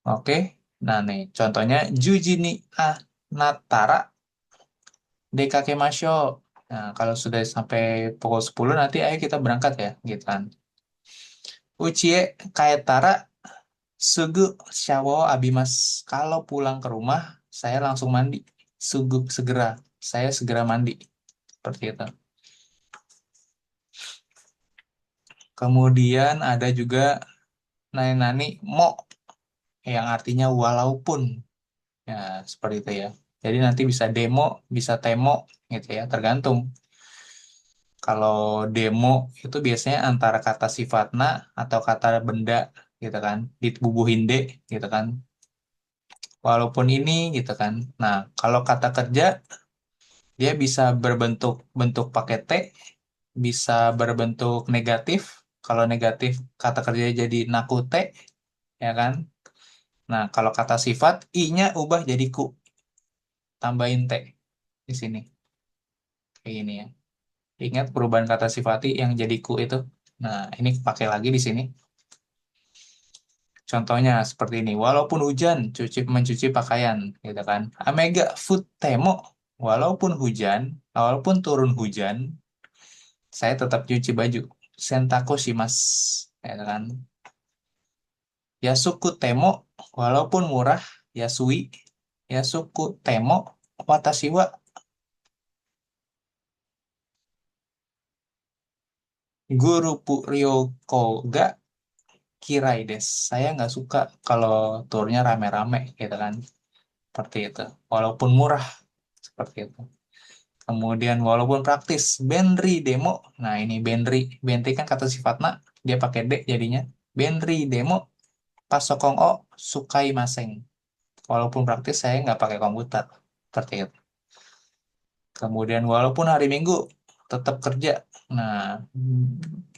Speaker 2: Oke. Nah, nih contohnya Juji ni Natara Dekakemasho. Nah, kalau sudah sampai pukul 10 nanti ayo kita berangkat ya, gitu kan. Uchie Kaetara Sugu Shawo Abimas. Kalau pulang ke rumah, saya langsung mandi. Sugu segera. Saya segera mandi. Seperti itu. Kemudian ada juga nani-nani mo yang artinya walaupun. Ya, seperti itu ya. Jadi nanti bisa demo, bisa temo gitu ya, tergantung. Kalau demo itu biasanya antara kata sifatna atau kata benda gitu kan, dibubuhin de gitu kan. Walaupun ini gitu kan. Nah, kalau kata kerja dia bisa berbentuk bentuk pakai T, bisa berbentuk negatif. Kalau negatif kata kerja jadi nakute, ya kan? Nah, kalau kata sifat I-nya ubah jadi ku, tambahin T di sini. Kayak gini ya. Ingat perubahan kata sifati yang jadi ku itu. Nah, ini pakai lagi di sini. Contohnya seperti ini. Walaupun hujan, mencuci pakaian, gitu kan. Amega futemo, walaupun hujan, walaupun turun hujan, saya tetap cuci baju. Sentako shimasu, gitu kan. Yasuku temo, walaupun murah, yasui, yasuku temo, watashi wa guru Ryoko ga kirai des. Saya nggak suka kalau turnya rame-rame, gitu kan. Seperti itu. Walaupun murah, seperti itu. Kemudian walaupun praktis, Benri demo. Nah ini Benri, Benri kan kata sifatnya, dia pakai D jadinya. Benri demo, pasokong o, sukai maseng. Walaupun praktis saya nggak pakai komputer. Seperti itu. Kemudian walaupun hari Minggu, tetap kerja. Nah,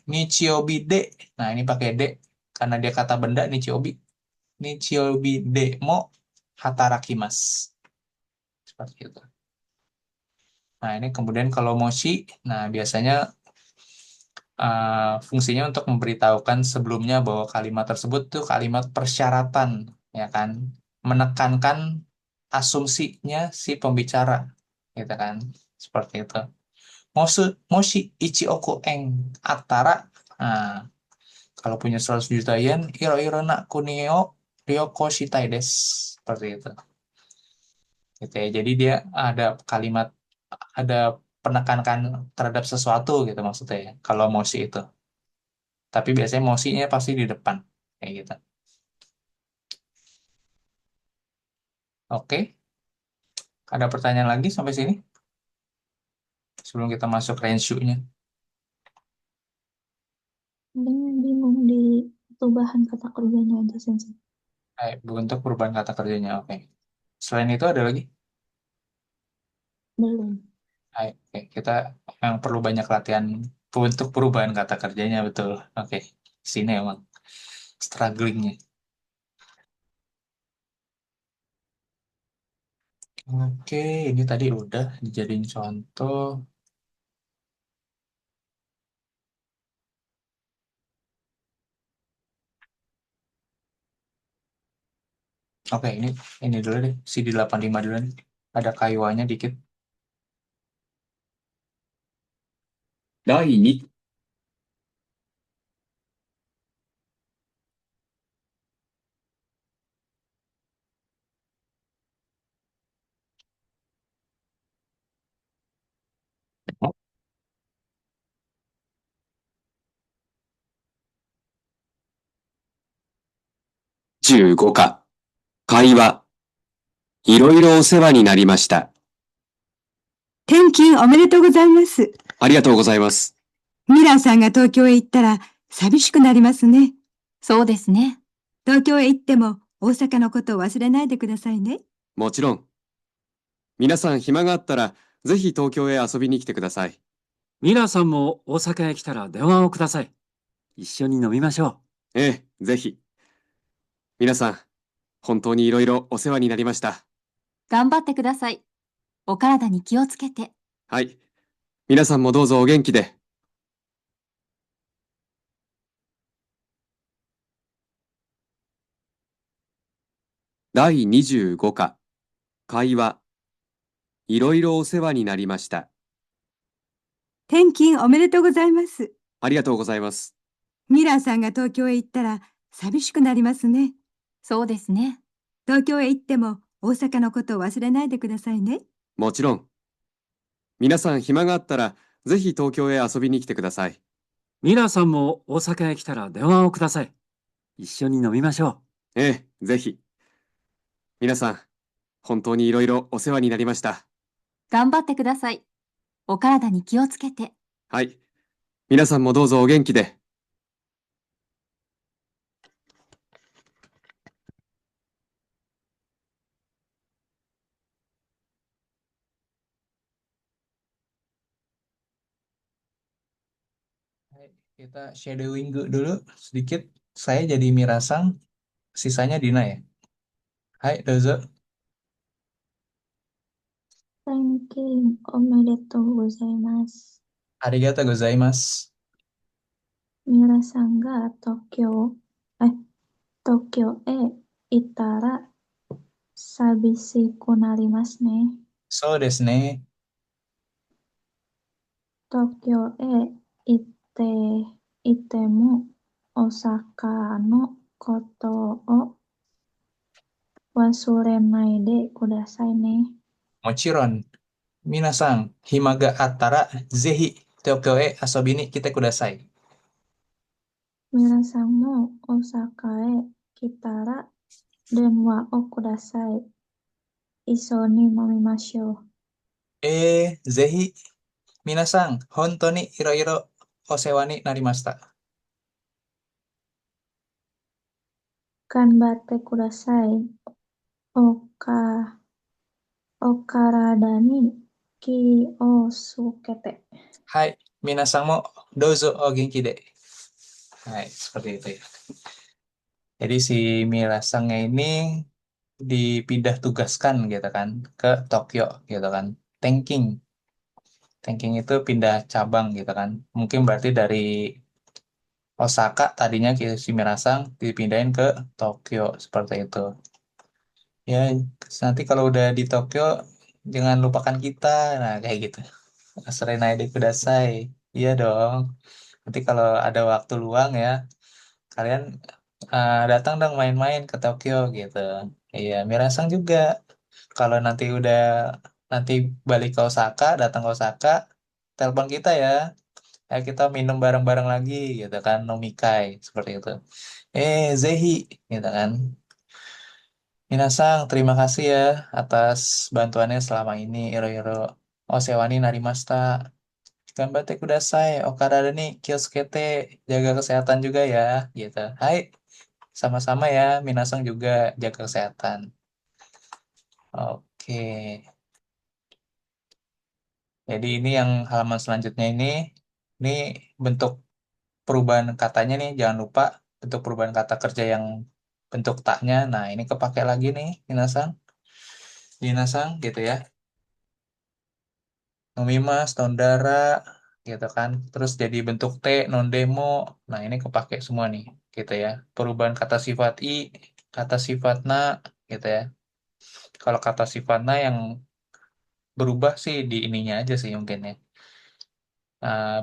Speaker 2: nichiobi de. Nah, ini pakai de karena dia kata benda nichiobi. Nichiobi de mo hatarakimasu. Seperti itu. Nah, ini kemudian kalau moshi, nah biasanya fungsinya untuk memberitahukan sebelumnya bahwa kalimat tersebut tuh kalimat persyaratan, ya kan? Menekankan asumsinya si pembicara, gitu kan? Seperti itu. Moshi ichioku eng atara. Nah, kalau punya 100 juta yen, iro-iro na kunio ryoko shitai desu. Seperti itu. Gitu ya. Jadi dia ada penekanan terhadap sesuatu gitu maksudnya ya. Kalau moshi itu. Tapi biasanya moshinya pasti di depan. Kayak gitu. Oke. Ada pertanyaan lagi sampai sini? Sebelum kita masuk renshu-nya.
Speaker 1: Dengan bingung di perubahan kata kerjanya aja, Sensei.
Speaker 2: Untuk perubahan kata kerjanya. Oke. Selain itu ada lagi?
Speaker 1: Belum.
Speaker 2: Oke. Kita yang perlu banyak latihan untuk perubahan kata kerjanya, betul. Oke. Sini emang strugglingnya. Oke, ini tadi udah dijadiin contoh. Oke, ini dulu deh. CD 85 dulu nih. Ada kayuannya dikit.
Speaker 4: 第2、15課、会話。いろいろお世話になりました。
Speaker 5: 転勤おめでとうございます。
Speaker 4: ありがとうございます。
Speaker 5: ミラーさんが東京へ行ったら寂しくなりますね。
Speaker 6: そうですね。
Speaker 5: 東京へ行っても大阪のことを忘れないでくださいね。
Speaker 4: もちろん。皆さん暇があったら、ぜひ東京へ遊びに来てください。
Speaker 7: ミラーさんも大阪へ来たら電話をください。一緒に飲みましょ
Speaker 4: ええ、ぜひ。皆さん、本当にいろいろお世話になりました。
Speaker 6: 頑張ってください。お体に気をつけて。
Speaker 4: はい。皆さんもどうぞお元気で。第25課、会話。いろいろお世話になりました。
Speaker 5: 転勤おめでとうございます。
Speaker 4: ありがとうございます。
Speaker 5: ミラーさんが東京へ行ったら寂しくなりますね。
Speaker 6: そうですね。
Speaker 5: 東京へ行っても大阪のことを忘れないでくださいね。
Speaker 4: もちろん。皆さん暇があったら、ぜひ東京へ遊びに来てください。
Speaker 7: う。ミラーさんも大阪へ来たら電話をください。一緒に飲みましょ
Speaker 4: ええ、ぜひ。皆さん、本当にいろいろお世話になりました。
Speaker 6: 頑張ってください。お体に気をつけて。
Speaker 4: はい。皆さんもどうぞお元気で。
Speaker 2: Kita shadowing dulu sedikit. Saya jadi Mirasang, sisanya Dina ya. Hai, dozo.
Speaker 1: 転勤おめでとうございます。
Speaker 2: Arigatou gozaimasu.
Speaker 1: 皆さんが東京へ行ったら寂しくなりますね。
Speaker 2: そうですね。
Speaker 1: 東京へ行っても大阪のことを忘れないでくださいね。
Speaker 2: Mochiron. Minasang, himaga attara, zehi Tokyo e asobi ni kite kudasai.
Speaker 1: 皆さんも大阪へ来たら電話をください。一緒に飲みましょう。
Speaker 2: Zehi. Minasang, honto ni iro-iro osewa ni narimashita.
Speaker 1: 頑張ってください。お体に気をつけて。
Speaker 2: Hai, minasan mo dozo o genki de. Hai, seperti itu ya. Jadi si Mirasangnya ini dipindah tugaskan gitu kan ke Tokyo gitu kan. Tanking. Tanking itu pindah cabang gitu kan. Mungkin berarti dari Osaka tadinya si Mirasang dipindahin ke Tokyo seperti itu. Ya, nanti kalau udah di Tokyo jangan lupakan kita. Nah, kayak gitu. Serenai de kudasai. Iya dong. Nanti kalau ada waktu luang ya, kalian datang dong main-main ke Tokyo gitu. Iya, Mirasang juga. Kalau nanti balik ke Osaka, datang ke Osaka, telepon kita ya. Ayo kita minum bareng-bareng lagi gitu kan, nomikai seperti itu. Zehi gitu kan. Minasang, terima kasih ya atas bantuannya selama ini. Iro-iro osewani narimashita. Ganbatte kudasai. Okarada ni kiyosuke, jaga kesehatan juga ya, gitu. Hai, sama-sama ya. Minasang juga jaga kesehatan. Oke. Jadi ini yang halaman selanjutnya ini bentuk perubahan katanya nih. Jangan lupa bentuk perubahan kata kerja yang bentuk taknya. Nah, ini kepake lagi nih, Minasang. Minasang gitu ya. Nomimas, nondara, gitu kan. Terus jadi bentuk T, non demo. Nah, ini kepake semua nih, gitu ya. Perubahan kata sifat I, kata sifat na, gitu ya. Kalau kata sifat na yang berubah sih di ininya aja sih mungkin ya.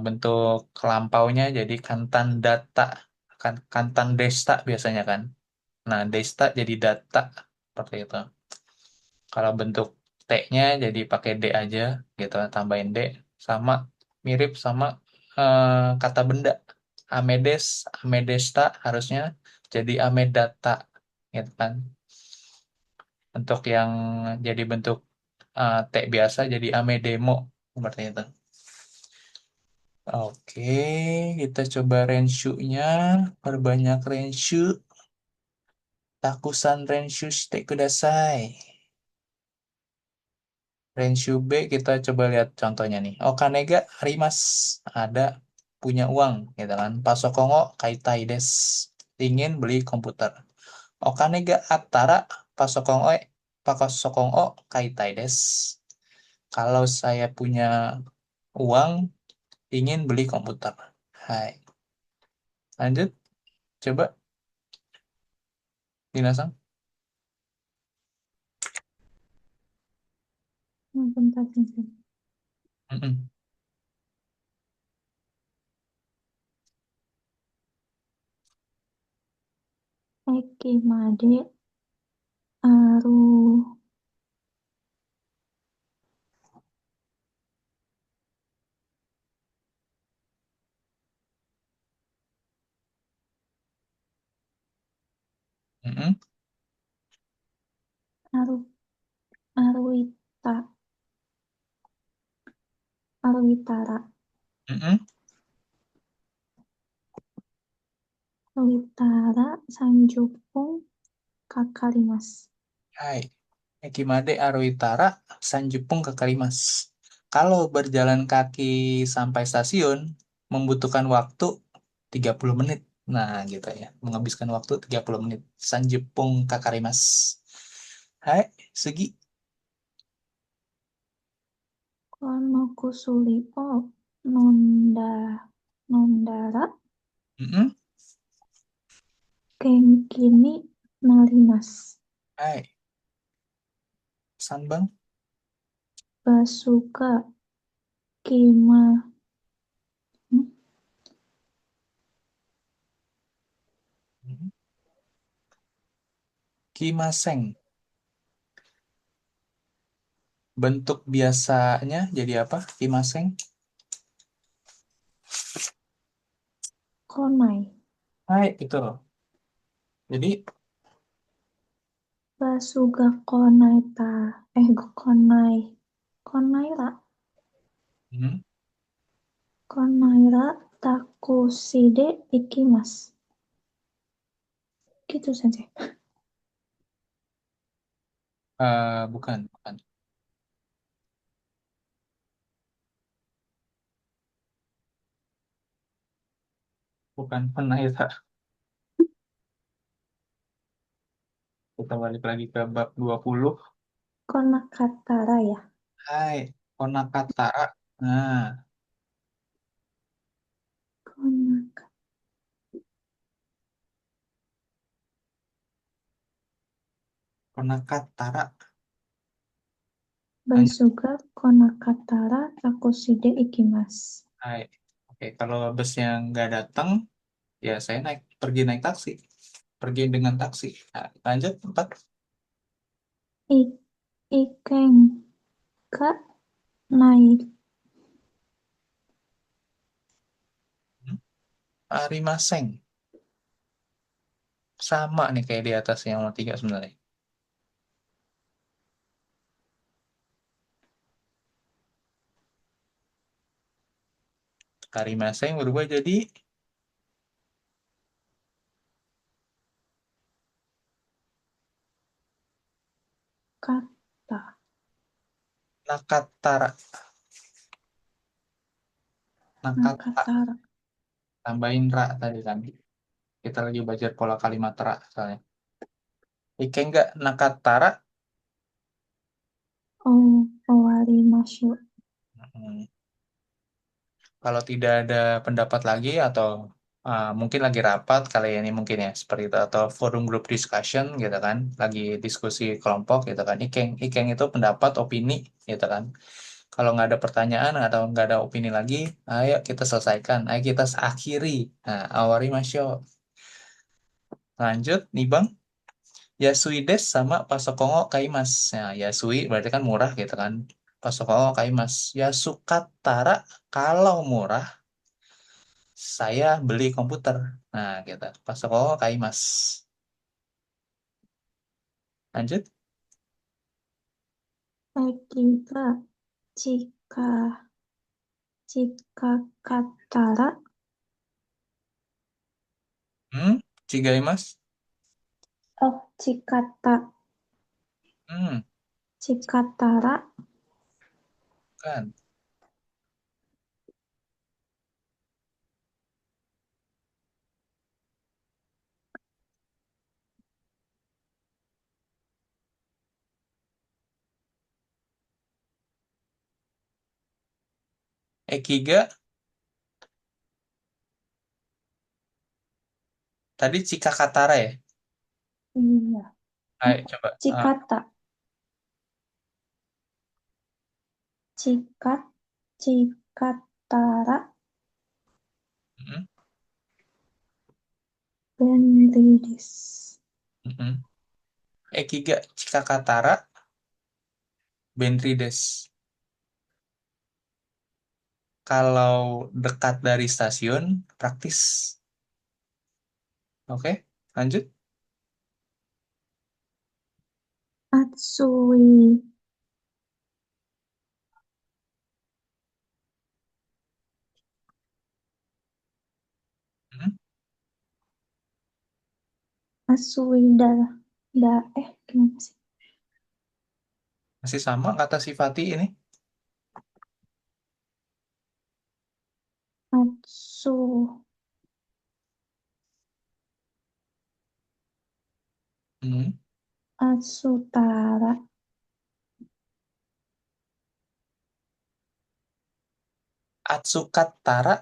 Speaker 2: Bentuk lampaunya jadi kantan data, kan kantan desta biasanya kan. Nah, desta jadi data seperti itu. Kalau bentuk T-nya jadi pakai D aja gitu, tambahin D sama mirip sama kata benda. Amedes, Amedesta harusnya jadi Amedata gitu kan. Untuk yang jadi bentuk T biasa jadi Amedemo seperti itu. Oke, kita coba renshu-nya. Perbanyak renshu. Takusan renshu shite kudasai. Renshu B kita coba lihat contohnya nih. Okanega arimas. Ada punya uang gitu kan. Pasokongo kaitai des. Ingin beli komputer. Okanega attara pasokongo pasokongo kaitai des. Kalau saya punya uang ingin beli komputer. Hai. Lanjut coba Dinasang.
Speaker 1: Bentar, bentar.
Speaker 2: Mm-mm.
Speaker 1: Ekimade aru
Speaker 2: Mm-mm.
Speaker 1: aru aruita aruitara
Speaker 2: Mm-mm.
Speaker 1: aruitara sanjupung kakarimasu.
Speaker 2: Hai. Ekimade Aruitara Sanjupung ke Kalimas. Kalau berjalan kaki sampai stasiun membutuhkan waktu 30 menit. Nah, gitu ya. Menghabiskan waktu 30 menit. Sanjupung ke Kalimas. Hai, Sugi.
Speaker 1: Kono kusuri o nonda nondara
Speaker 2: Mm-mm.
Speaker 1: genki ni narimasu.
Speaker 2: Hai, Sanbang.
Speaker 1: Basuga kima hmm?
Speaker 2: Mm-mm. Kimaseng. Bentuk biasanya jadi apa? Kimaseng.
Speaker 1: konai.
Speaker 2: Hai, itu. Jadi,
Speaker 1: Basuga konai ta konai konai ra
Speaker 2: mm,
Speaker 1: konai ra takushide ikimasu. Gitu saja.
Speaker 2: bukan, bukan. Bukan penaita. Kita balik lagi ke bab 20.
Speaker 1: Konakatara ya.
Speaker 2: Hai, Konakatara. Nah,
Speaker 1: Konak.
Speaker 2: Konakatara.
Speaker 1: Baisuga konakatara takushide ikimasu.
Speaker 2: Hai. Oke, kalau busnya nggak datang, ya saya pergi naik taksi. Pergi dengan taksi. Nah, lanjut 4.
Speaker 1: Iken ga naik.
Speaker 2: Arimaseng. Sama nih kayak di atas yang nomor 3 sebenarnya. Arimaseng berubah jadi
Speaker 1: Kata.
Speaker 2: Nakatara. Nakata.
Speaker 1: Nakatara.
Speaker 2: Tambahin ra tadi kan. Kita lagi belajar pola kalimat ra soalnya. Iken nggak Nakatara.
Speaker 1: Oh, owarimashu.
Speaker 2: Hmm. Kalau tidak ada pendapat lagi atau mungkin lagi rapat kali ini mungkin ya seperti itu atau forum group discussion gitu kan, lagi diskusi kelompok gitu kan. Ikeng itu pendapat, opini gitu kan. Kalau nggak ada pertanyaan atau nggak ada opini lagi, ayo kita selesaikan, ayo kita akhiri. Nah, awari masyo. Lanjut nih Bang. Yasui des sama Pasokongo Kaimas. Nah, Yasui berarti kan murah gitu kan. Pasokongo Kaimas. Yasukatara kalau murah saya beli komputer. Nah, gitu. Pasokongo Kaimas. Lanjut.
Speaker 1: Eki ga jika katara
Speaker 2: Chigaimas.
Speaker 1: chikata
Speaker 2: Hmm,
Speaker 1: chikatara
Speaker 2: kan. Ekiga tadi Cikakatara ya.
Speaker 1: iya
Speaker 2: Ayo coba.
Speaker 1: cikata cikatara
Speaker 2: Mm-mm,
Speaker 1: benri desu.
Speaker 2: mm-mm. Ekiga Cikakatara Benrides. Kalau dekat dari stasiun praktis. Oke, lanjut.
Speaker 1: Atsui
Speaker 2: Mm,
Speaker 1: Atsui gimana sih?
Speaker 2: Masih sama kata sifati ini.
Speaker 1: Atsu
Speaker 2: Hmm.
Speaker 1: Atsutara
Speaker 2: Atsukatara.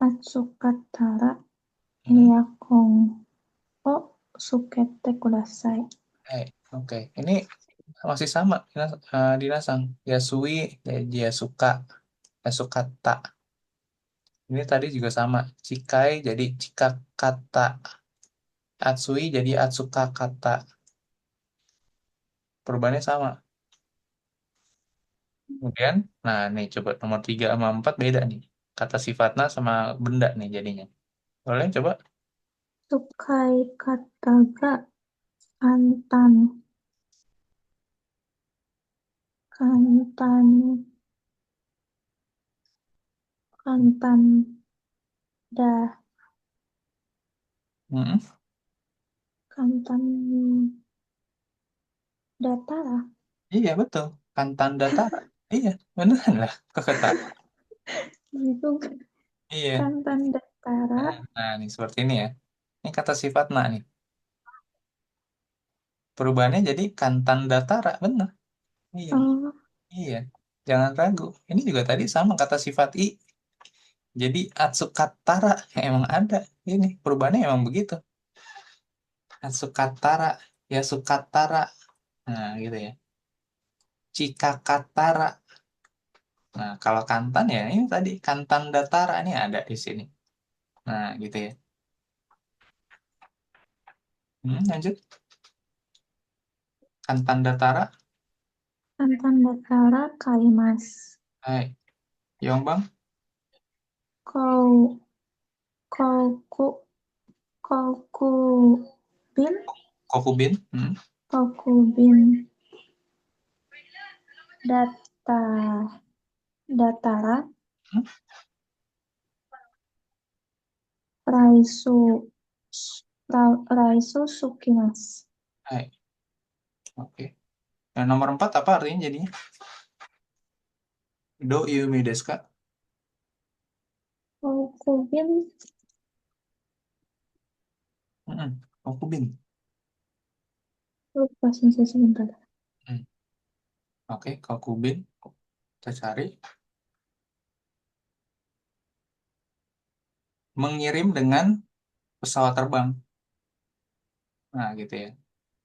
Speaker 1: Atsukatara
Speaker 2: Hmm.
Speaker 1: earphone o sukete kudasai.
Speaker 2: Oke. Ini masih sama Dinasang. Yasui, Yasuka, Yasukata. Ini tadi juga sama. Cikai jadi Cikakata. Atsui jadi Atsukakata. Perubahannya sama. Kemudian, nah nih coba nomor 3 sama 4 beda nih. Kata sifatnya sama benda nih jadinya. Boleh coba?
Speaker 1: Sukai kata ga kantan kantan kantan da
Speaker 2: Mm-mm.
Speaker 1: kantan datara
Speaker 2: Iya betul. Kantan Datara. Iya, beneran lah. Kok kata.
Speaker 1: gitu
Speaker 2: Iya.
Speaker 1: kantan Tara.
Speaker 2: Nah, ini seperti ini ya. Ini kata sifat na nih. Perubahannya jadi kantan datara, bener. Iya,
Speaker 1: Oh,
Speaker 2: iya. Jangan ragu. Ini juga tadi sama kata sifat i. Jadi atsukatara emang ada. Ini perubahannya emang begitu. Atsukatara, ya sukatara. Nah, gitu ya. Cikakatara. Nah, kalau kantan ya ini tadi kantan datara ini ada di sini. Nah, gitu ya. Lanjut. Kantan datara.
Speaker 1: Kantan Datara Kaimas.
Speaker 2: Hai. Yong Bang.
Speaker 1: Kou, Kouku, Koukubin,
Speaker 2: Kokubin.
Speaker 1: Koukubin, Data, Datara,
Speaker 2: Hmm.
Speaker 1: Raisu, Raisu Sukimas.
Speaker 2: Hai. Oke. Yang nomor 4 apa artinya jadinya? Do yumi desu ka?
Speaker 1: Koukubin,
Speaker 2: Kokubin.
Speaker 1: lupa sih sebentar.
Speaker 2: Oke, kokubin. Kita cari. Mengirim dengan pesawat terbang. Nah, gitu ya.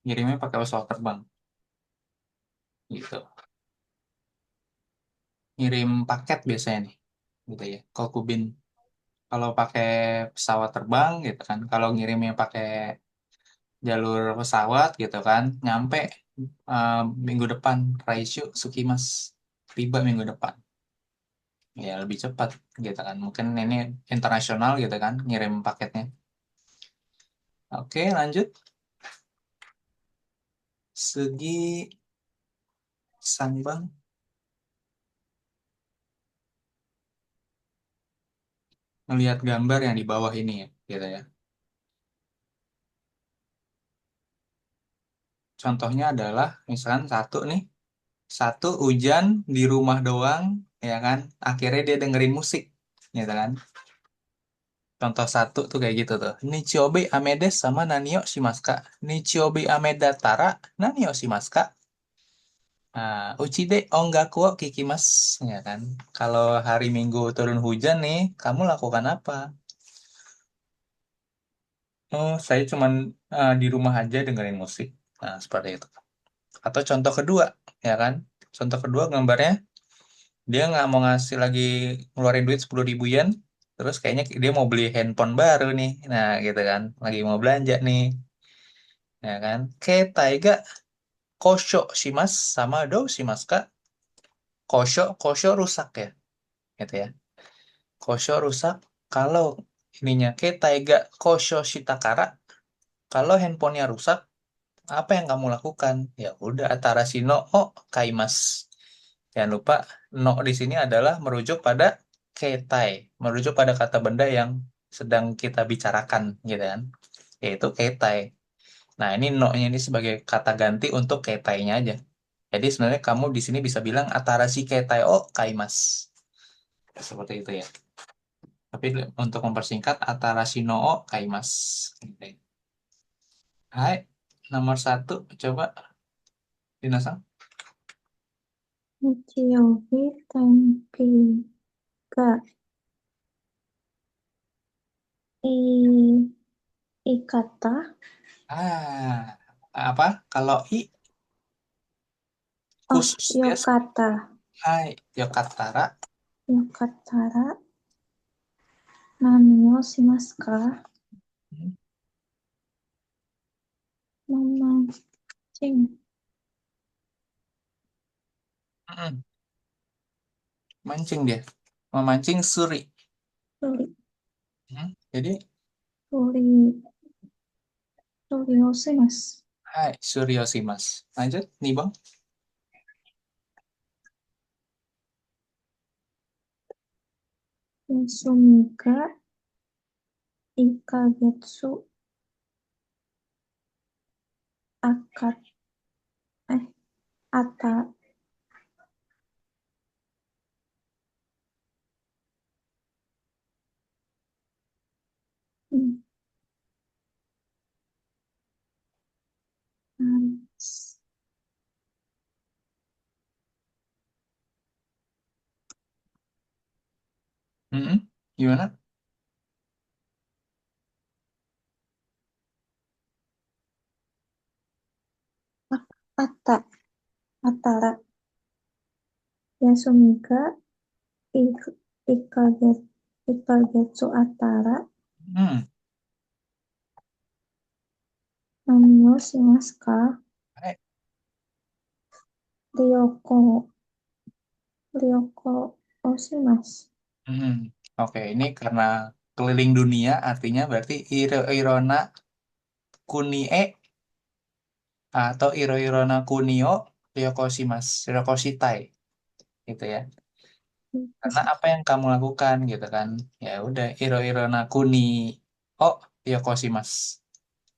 Speaker 2: Ngirimnya pakai pesawat terbang. Gitu. Ngirim paket biasanya nih. Gitu ya. Kokubin. Kalau pakai pesawat terbang gitu kan. Kalau ngirimnya pakai jalur pesawat gitu kan. Nyampe minggu depan. Raisyu Sukimas. Tiba minggu depan. Ya, lebih cepat gitu kan. Mungkin ini internasional gitu kan. Ngirim paketnya. Oke, lanjut. Segi Sangbang. Melihat gambar yang di bawah ini ya, gitu ya. Contohnya adalah misalkan satu nih, satu hujan di rumah doang, ya kan? Akhirnya dia dengerin musik, gitu kan? Contoh satu tuh kayak gitu tuh. Nichiobe amedes sama nanio shimasu. Nichiobe amedatara nanio shimasu. Nah, uchide ongaku wo kikimasu, ya kan? Kalau hari Minggu turun hujan nih, kamu lakukan apa? Oh, saya cuman di rumah aja dengerin musik. Nah, seperti itu. Atau contoh kedua, ya kan? Contoh kedua gambarnya dia nggak mau ngasih lagi ngeluarin duit 10.000 yen, terus kayaknya dia mau beli handphone baru nih, nah gitu kan, lagi mau belanja nih, ya kan? Taiga kosho shimas sama do shimas kak, kosho rusak ya, gitu ya. Kosho rusak kalau ininya taiga kosho shitakara, kalau handphonenya rusak, apa yang kamu lakukan? Ya udah, atarashi no o kaimas. Jangan lupa, no di sini adalah merujuk pada ketai, merujuk pada kata benda yang sedang kita bicarakan, gitu kan? Yaitu ketai. Nah, ini no-nya ini sebagai kata ganti untuk ketainya aja. Jadi sebenarnya kamu di sini bisa bilang atarashi ketai o kaimas. Seperti itu ya. Tapi untuk mempersingkat atarashi no o kaimas. Gitu ya. Hai, nomor 1 coba Dina-san.
Speaker 1: Nichiobi Tenki ga I, Ikata,
Speaker 2: Apa? Kalau i khusus biasa.
Speaker 1: Yokata,
Speaker 2: Hai, Yokatara.
Speaker 1: Yokatara, Nanyo shimasu ka? Memancing.
Speaker 2: Mm-mm. Mancing dia. Memancing suri.
Speaker 1: Suri,
Speaker 2: Jadi,
Speaker 1: suri, suri shimasu.
Speaker 2: hai, Suryosimas. Lanjut, nih bang.
Speaker 1: Insumi ga Ikagetsu akat, ata,
Speaker 2: Gimana?
Speaker 1: Ata, Atara, Yasumika, Ik- Ikagetsu Atara,
Speaker 2: Hmm.
Speaker 1: Namio Shimasu ka?
Speaker 2: Hai.
Speaker 1: Ryoko Oshimasu.
Speaker 2: Oke, ini karena keliling dunia artinya berarti Irona Kunie atau Irona Kunio Ryokoshitai gitu ya. Karena apa yang kamu lakukan gitu kan. Ya udah Irona Kunio Ryokoshimasu.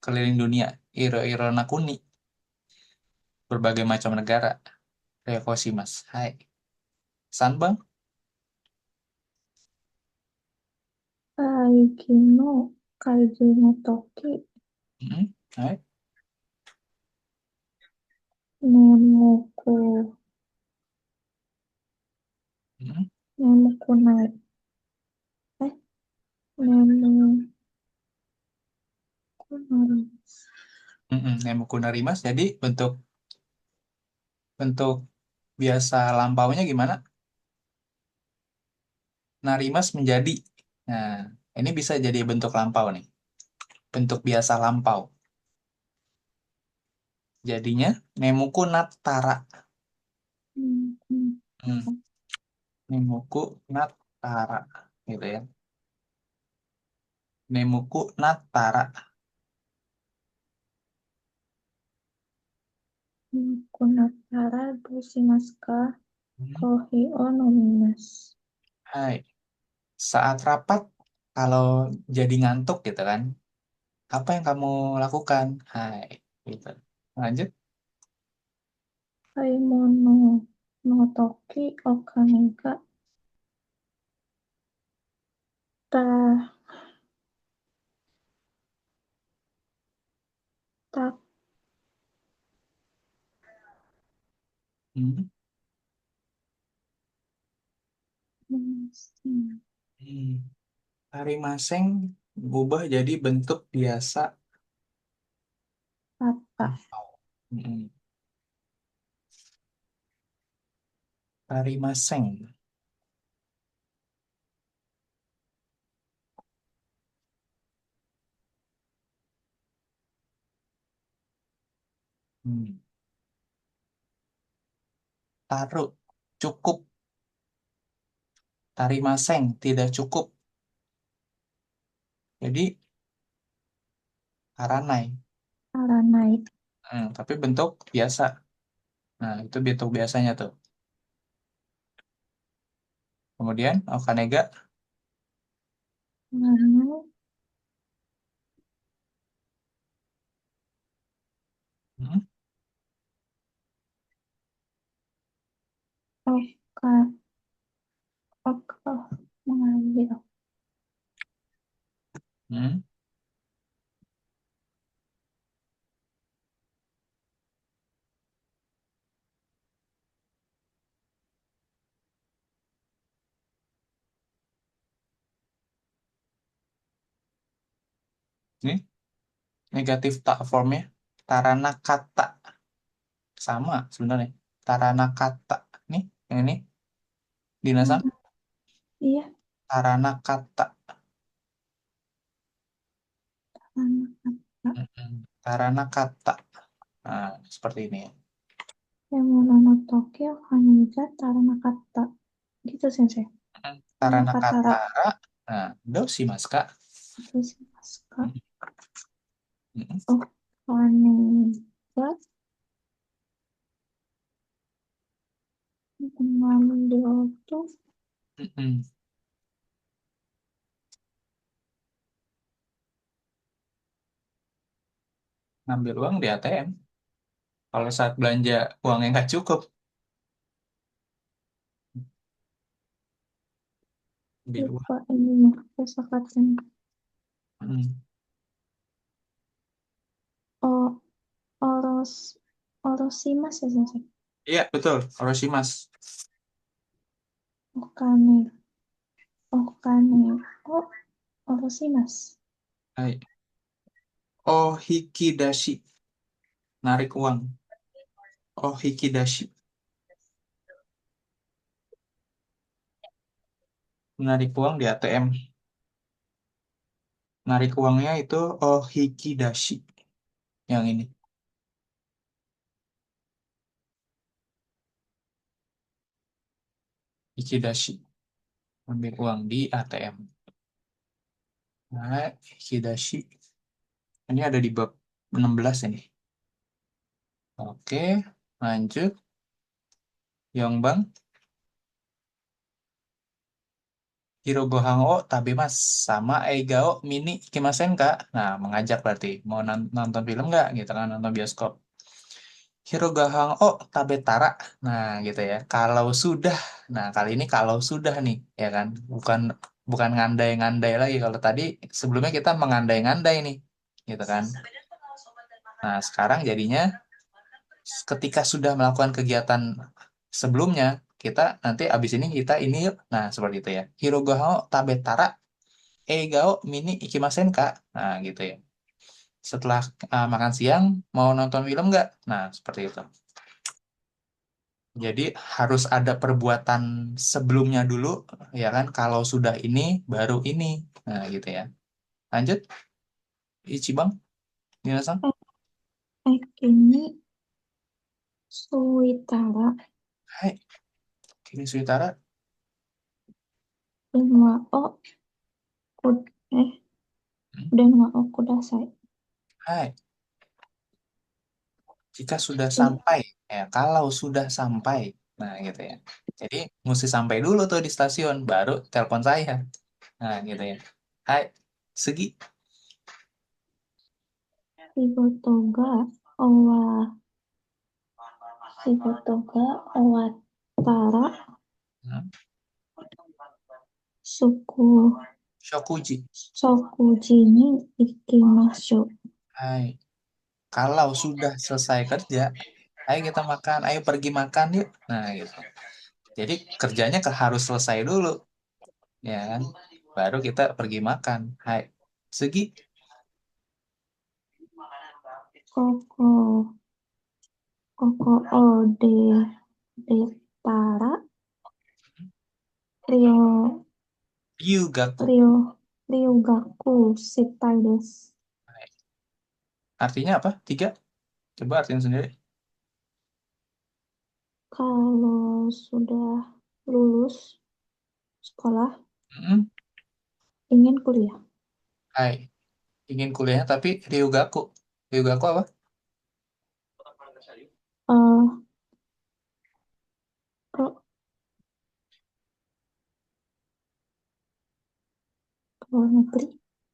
Speaker 2: Keliling dunia Irona Kuni berbagai macam negara Ryokoshimasu. Hai. Sanbang?
Speaker 1: Kaiju no Toki,
Speaker 2: Hai.
Speaker 1: Nemoku,
Speaker 2: Mm-mm.
Speaker 1: Nemoku Nai, Nemoku Nari.
Speaker 2: Nemoku narimas. Jadi bentuk bentuk biasa lampaunya gimana? Narimas menjadi. Nah, ini bisa jadi bentuk lampau nih. Bentuk biasa lampau. Jadinya Nemuku Nattara. Hmm, Nemuku Nattara. Gitu ya. Nemuku Nattara.
Speaker 1: Nemoku Natara Doshimasu ka?
Speaker 2: Hmm,
Speaker 1: Kohi o nomimasu.
Speaker 2: Hai. Saat rapat, kalau jadi ngantuk gitu kan, apa yang kamu lakukan? Hai. Gitu. Lanjut.
Speaker 1: Kaimono no Toki Okane ga ta, ta,
Speaker 2: Hmm, hmm. Harimaseng berubah jadi bentuk biasa
Speaker 1: Kata.
Speaker 2: lampau. Hmm. Harimaseng. Hmm. Taruh. Cukup. Tarimaseng. Tidak cukup. Jadi Aranai.
Speaker 1: Aranai.
Speaker 2: Tapi bentuk biasa. Nah, itu bentuk biasanya tuh. Kemudian Okanega.
Speaker 1: Aranai.
Speaker 2: Hmm.
Speaker 1: Oka. Oka. Mengambil.
Speaker 2: Hmm. Ini negatif tak formnya. Tarana kata. Sama sebenarnya. Tarana kata. Nih, yang ini. Dinasan.
Speaker 1: Iya.
Speaker 2: Tarana kata.
Speaker 1: Anak.
Speaker 2: Tarana kata. Nah, seperti ini ya.
Speaker 1: Kemono no Toki Okane ga Taranakata. Gitu sensei.
Speaker 2: Tarana
Speaker 1: Taranakatara.
Speaker 2: katara. Nah, dosi mas kak.
Speaker 1: Doshimasu ka?
Speaker 2: Mm-mm.
Speaker 1: Okane ga mengambil tuh.
Speaker 2: Mm-mm. Ngambil uang di ATM. Kalau saat belanja uangnya nggak cukup, ambil uang.
Speaker 1: Lupa ininya kosakatanya.
Speaker 2: Hmm.
Speaker 1: Oh, Orosimas ya, Sensei?
Speaker 2: Iya, betul. Oroshimasu.
Speaker 1: Okane. Okane. Oh, Orosimas.
Speaker 2: Hai. Ohikidashi. Narik uang. Ohikidashi. Menarik uang di ATM. Narik uangnya itu ohikidashi. Yang ini. Hikidashi. Ambil uang di ATM. Nah, hikidashi. Ini ada di bab 16 ini. Oke, lanjut. Yongbang. Hirogohan o tabemas sama Eigao mini ikimasen kak. Nah, mengajak berarti. Mau nonton film nggak? Gitu kan, nonton bioskop. Hirogohan o tabetara. Nah, gitu ya. Kalau sudah. Nah, kali ini kalau sudah nih, ya kan? Bukan bukan ngandai-ngandai lagi. Kalau tadi sebelumnya kita mengandai-ngandai nih, gitu kan? Nah, sekarang jadinya ketika sudah melakukan kegiatan sebelumnya, kita nanti abis ini kita ini yuk. Nah, seperti itu ya. Hirogohan tabetara Eigao mini ikimasen kak. Nah, gitu ya. Setelah makan siang, mau nonton film nggak? Nah, seperti itu. Jadi harus ada perbuatan sebelumnya dulu, ya kan? Kalau sudah ini, baru ini. Nah, gitu ya. Lanjut, Ichibang, Minasan.
Speaker 1: Ekini Suitara.
Speaker 2: Hai, Kini Suitara.
Speaker 1: Denwa o kud eh
Speaker 2: Hmm,
Speaker 1: Denwa o kudasai.
Speaker 2: Hai, jika sudah
Speaker 1: Si
Speaker 2: sampai, ya kalau sudah sampai, nah gitu ya. Jadi mesti sampai dulu tuh di stasiun, baru telepon saya. Nah, gitu ya. Hai, Segi.
Speaker 1: Shigoto ga owa Shigoto ga owattara
Speaker 2: Hmm,
Speaker 1: suku
Speaker 2: Shokuji.
Speaker 1: sokuji ni ikimasho.
Speaker 2: Hai, kalau sudah selesai kerja, ayo kita makan, ayo pergi makan yuk. Nah, gitu. Jadi kerjanya harus selesai dulu, ya kan? Baru kita pergi makan. Hai, Segi.
Speaker 1: Koko koko o detara ryo
Speaker 2: Ryugaku.
Speaker 1: ryo ryugaku shitai desu.
Speaker 2: Hai. Artinya apa? Tiga. Coba artinya sendiri.
Speaker 1: Kalau sudah lulus sekolah,
Speaker 2: Hmm,
Speaker 1: ingin kuliah.
Speaker 2: Hai, ingin kuliahnya tapi Ryugaku. Ryugaku apa?
Speaker 1: Eh, ke ke luar negeri.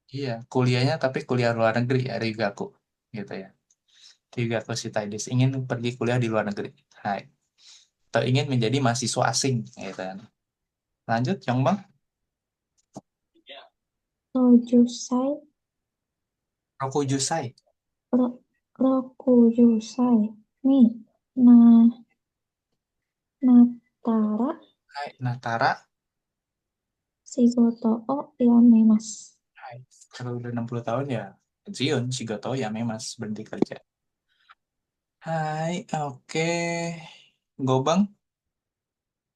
Speaker 2: Iya, kuliahnya tapi kuliah luar negeri ya, Ryugaku. Gitu ya. Ryugaku Shitaidis. Ingin pergi kuliah di luar negeri. Hai. Atau ingin menjadi mahasiswa asing. Gitu kan. Lanjut, Yongbang.
Speaker 1: Rojusai,
Speaker 2: Rokujusai.
Speaker 1: ro- rokujusai ni nah natara
Speaker 2: Hai, Natara.
Speaker 1: shigoto o yamemasu.
Speaker 2: Hai. Kalau udah 60 tahun ya pensiun, Shigoto ya memang berhenti kerja. Hai, oke. Gobang,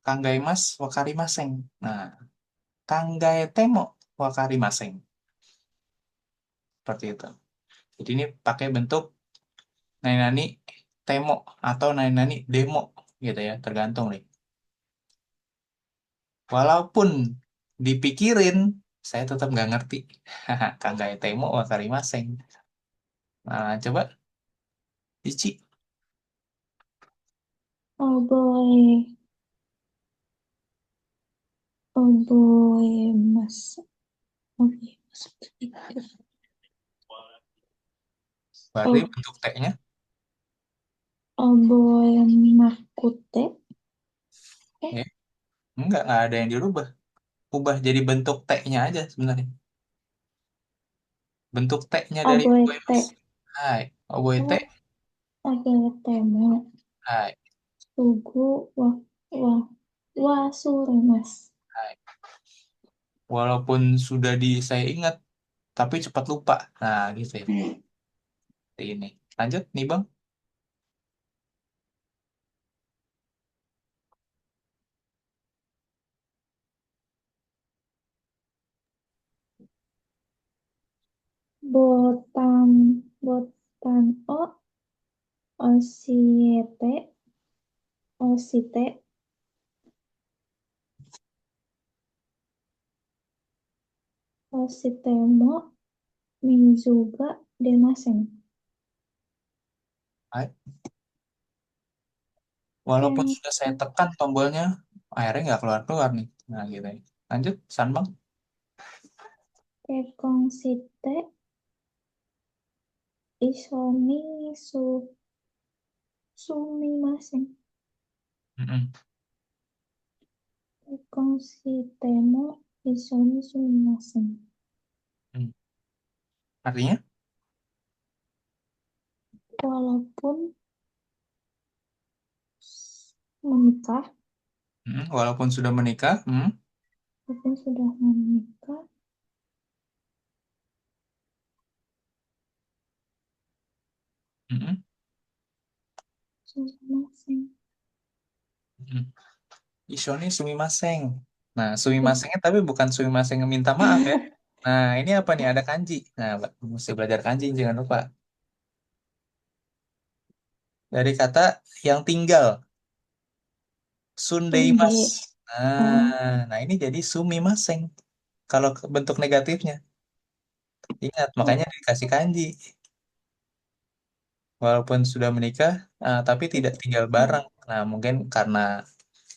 Speaker 2: Kangaimas, Wakarimaseng. Nah, Kanggae Temo, Wakarimaseng. Seperti itu. Jadi ini pakai bentuk nani temo atau nani demo gitu ya, tergantung nih. Walaupun dipikirin, saya tetap nggak ngerti. Kanggae Temo, Wakarimaseng. Nah, coba Ichi.
Speaker 1: Oboe oboemasu. Oboemasu.
Speaker 2: Berarti bentuk T-nya
Speaker 1: Oboemakute.
Speaker 2: ya, nggak ada yang dirubah. Ubah jadi bentuk T-nya aja sebenarnya. Bentuk T-nya dari apa ya, Mas?
Speaker 1: Oboete.
Speaker 2: Hai. Oboete.
Speaker 1: Oh, oboete mo.
Speaker 2: Hai.
Speaker 1: Tugu wa wasure, Mas.
Speaker 2: Hai. Walaupun sudah saya ingat, tapi cepat lupa. Nah, gitu ya. Seperti ini. Lanjut nih, Bang.
Speaker 1: Botan botan o osiete osite ositemo mizuga demasen.
Speaker 2: Hai. Walaupun
Speaker 1: Ken
Speaker 2: sudah saya tekan tombolnya, akhirnya nggak keluar-keluar nih. Nah, gitu ya. Lanjut, San Bang.
Speaker 1: Kekonsite isoni sumimasen.
Speaker 2: Mm-mm.
Speaker 1: Kekonsitemo isoni sumimasen.
Speaker 2: Hmm. Artinya,
Speaker 1: Walaupun menikah,
Speaker 2: walaupun sudah menikah,
Speaker 1: walaupun sudah menikah,
Speaker 2: mm-mm,
Speaker 1: sumimasen.
Speaker 2: mm-mm. Ishoni sumimaseng. Nah,
Speaker 1: Eh,
Speaker 2: sumimasengnya tapi bukan sumimaseng yang minta maaf ya. Nah, ini apa nih? Ada kanji. Nah, mesti belajar kanji, jangan lupa. Dari kata yang tinggal,
Speaker 1: Sunde.
Speaker 2: sundeimas.
Speaker 1: Oh,
Speaker 2: Nah, ini jadi sumimaseng. Kalau bentuk negatifnya. Ingat, makanya
Speaker 1: oh,
Speaker 2: dikasih kanji. Walaupun sudah menikah, tapi tidak tinggal bareng. Nah, mungkin karena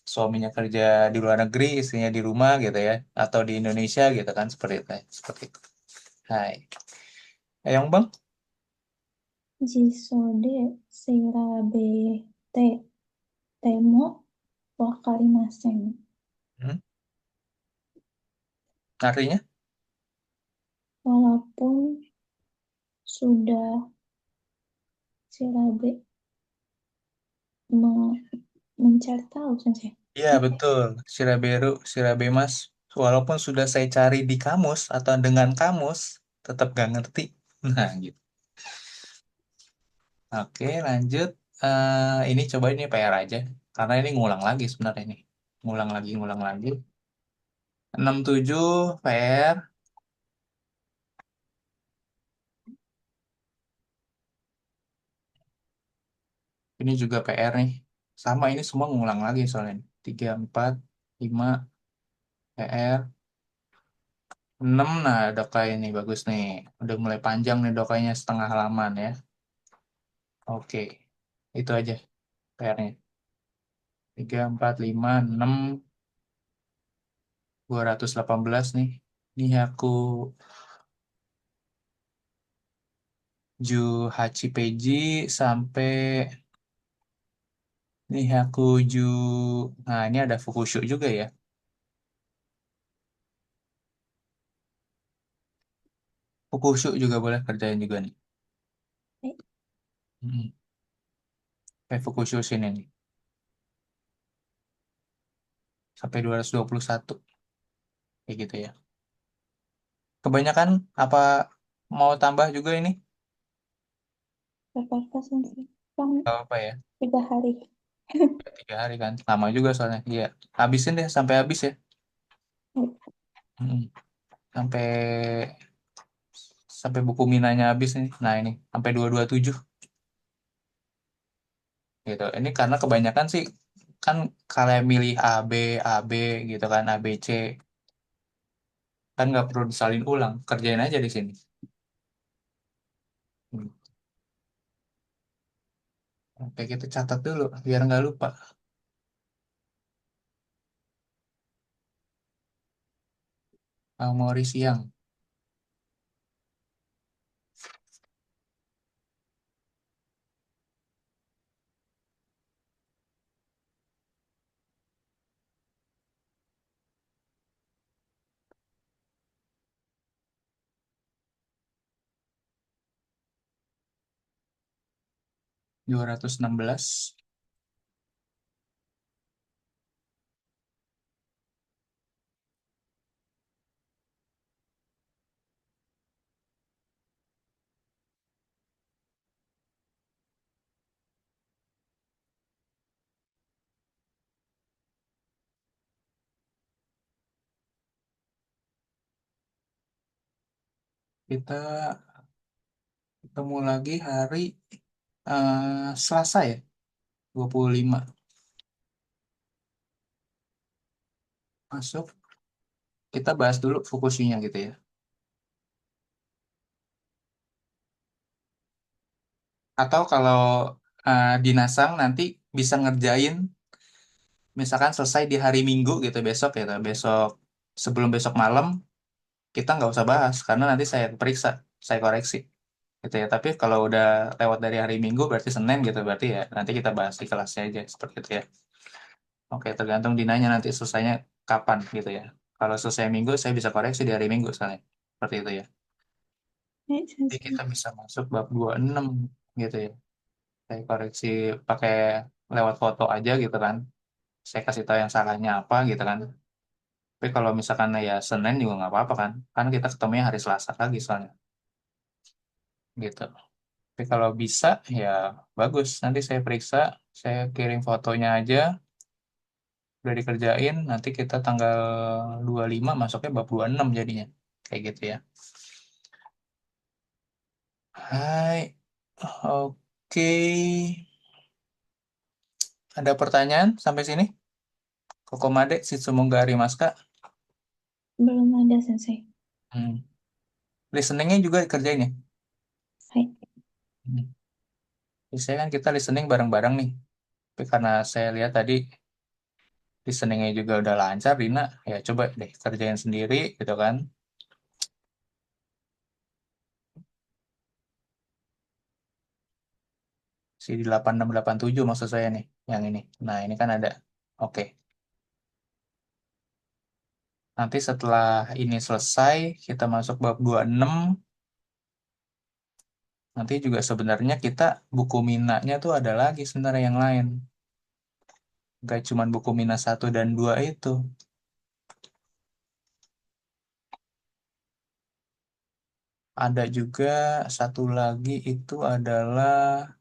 Speaker 2: suaminya kerja di luar negeri, istrinya di rumah gitu ya, atau di Indonesia gitu kan, seperti itu. Seperti itu. Hai. Yang Bang?
Speaker 1: Jisode Shirabete Temo Wakarimasen.
Speaker 2: Hmm? Artinya?
Speaker 1: Walaupun sudah Shirabe mencari tahu sensei.
Speaker 2: Iya, betul. Shiraberu, Shirabemas. Walaupun sudah saya cari di kamus atau dengan kamus, tetap gak ngerti. Nah, gitu. Oke, lanjut. Ini coba ini PR aja. Karena ini ngulang lagi sebenarnya ini. Ngulang lagi, ngulang lagi. 67 PR. Ini juga PR nih. Sama ini semua ngulang lagi soalnya. 3, 4, 5 PR. 6, nah dokai ini bagus nih. Udah mulai panjang nih dokainya setengah halaman ya. Oke, itu aja PR-nya. 3, 4, 5, 6, 218 nih. Ini aku Ju Hachi Peji sampai nih aku Ju. Nah, ini ada Fukushu juga ya. Fukushu juga boleh kerjain juga nih.
Speaker 1: Eh,
Speaker 2: Hmm. Kayak Fukushu sini nih. Sampai 221. Kayak gitu ya. Kebanyakan apa mau tambah juga ini?
Speaker 1: Apa sensei? Kan
Speaker 2: Gak apa ya.
Speaker 1: 3 hari.
Speaker 2: 3 hari kan. Lama juga soalnya. Iya. Habisin deh sampai habis ya. Hmm. Sampai sampai buku Minanya habis nih. Nah ini sampai 227 gitu. Ini karena kebanyakan sih kan kalian milih A B gitu kan A B C kan nggak perlu disalin ulang, kerjain aja di sini. Hmm. Oke kita catat dulu biar nggak lupa. Memori siang. 216. Kita ketemu lagi hari Selasa ya, 25. Masuk. Kita bahas dulu Fukushima gitu ya. Atau kalau di Nasang nanti bisa ngerjain, misalkan selesai di hari Minggu gitu besok gitu, besok sebelum besok malam kita nggak usah bahas karena nanti saya periksa, saya koreksi gitu ya. Tapi kalau udah lewat dari hari Minggu berarti Senin gitu, berarti ya nanti kita bahas di kelasnya aja seperti itu ya. Oke, tergantung dinanya nanti selesainya kapan gitu ya. Kalau selesai Minggu saya bisa koreksi di hari Minggu soalnya. Seperti itu ya.
Speaker 1: Baik,
Speaker 2: Jadi
Speaker 1: Sensei.
Speaker 2: kita bisa masuk bab 26 gitu ya. Saya koreksi pakai lewat foto aja gitu kan. Saya kasih tahu yang salahnya apa gitu kan. Tapi kalau misalkan ya Senin juga nggak apa-apa kan. Kan kita ketemunya hari Selasa lagi soalnya. Gitu. Tapi kalau bisa ya bagus. Nanti saya periksa, saya kirim fotonya aja. Udah dikerjain, nanti kita tanggal 25 masuknya bab 26 jadinya. Kayak gitu ya. Hai. Oke. Ada pertanyaan sampai sini? Kokomade, Shitsumongga Arimaska.
Speaker 1: Belum ada, Sensei.
Speaker 2: Hmm. Listeningnya juga dikerjain ya?
Speaker 1: Hai.
Speaker 2: Hmm. Biasanya kan kita listening bareng-bareng nih. Tapi karena saya lihat tadi listeningnya juga udah lancar, Dina, ya coba deh kerjain sendiri gitu kan. Si di 8687 maksud saya nih, yang ini. Nah, ini kan ada. Oke. Nanti setelah ini selesai, kita masuk bab 26. Nanti juga sebenarnya kita buku minanya tuh ada lagi sebenarnya yang lain. Gak cuma buku mina 1 dan 2 itu. Ada juga satu lagi itu adalah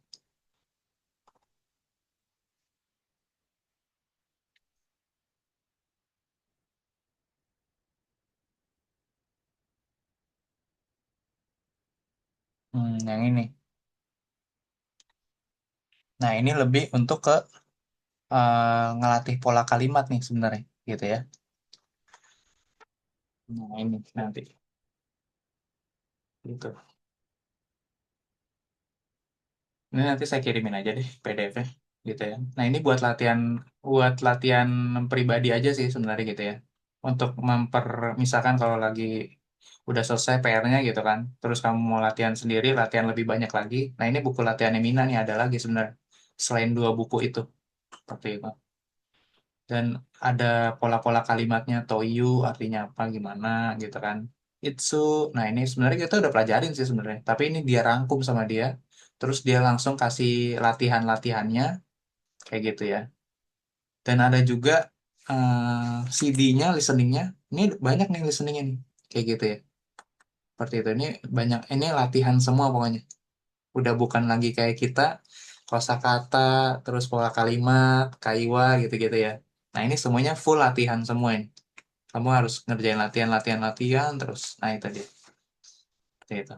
Speaker 2: yang ini. Nah, ini lebih untuk ke ngelatih pola kalimat nih sebenarnya, gitu ya. Nah, ini nanti. Gitu. Ini nanti saya kirimin aja deh PDF-nya, gitu ya. Nah, ini buat latihan pribadi aja sih sebenarnya gitu ya. Untuk misalkan kalau lagi udah selesai PR-nya gitu kan, terus kamu mau latihan sendiri, latihan lebih banyak lagi. Nah, ini buku latihan Mina nih ada lagi sebenarnya. Selain 2 buku itu, seperti itu. Dan ada pola-pola kalimatnya, toyu artinya apa, gimana gitu kan. Itsu, nah ini sebenarnya kita udah pelajarin sih sebenarnya. Tapi ini dia rangkum sama dia, terus dia langsung kasih latihan-latihannya, kayak gitu ya. Dan ada juga CD-nya, listeningnya. Ini banyak nih listeningnya nih, kayak gitu ya. Seperti itu. Ini banyak, ini latihan semua pokoknya. Udah bukan lagi kayak kita, kosakata, terus pola kalimat, kaiwa gitu-gitu ya. Nah ini semuanya full latihan semua ini. Kamu harus ngerjain latihan, latihan, latihan terus. Nah itu dia. Seperti itu.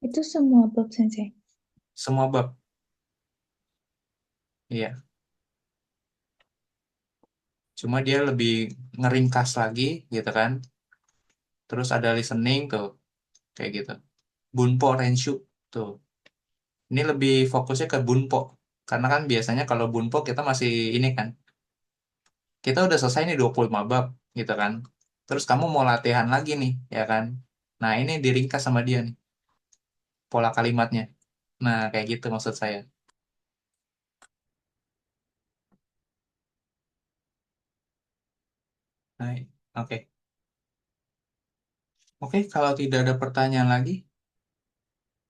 Speaker 1: Itu semua bab, Sensei.
Speaker 2: Semua bab. Iya. Cuma dia lebih ngeringkas lagi gitu kan. Terus ada listening tuh. Kayak gitu. Bunpo Renshu tuh. Ini lebih fokusnya ke Bunpo. Karena kan biasanya kalau Bunpo kita masih ini kan. Kita udah selesai nih 25 bab gitu kan. Terus kamu mau latihan lagi nih ya kan. Nah ini diringkas sama dia nih. Pola kalimatnya. Nah kayak gitu maksud saya. Nah, oke. Oke, kalau tidak ada pertanyaan lagi,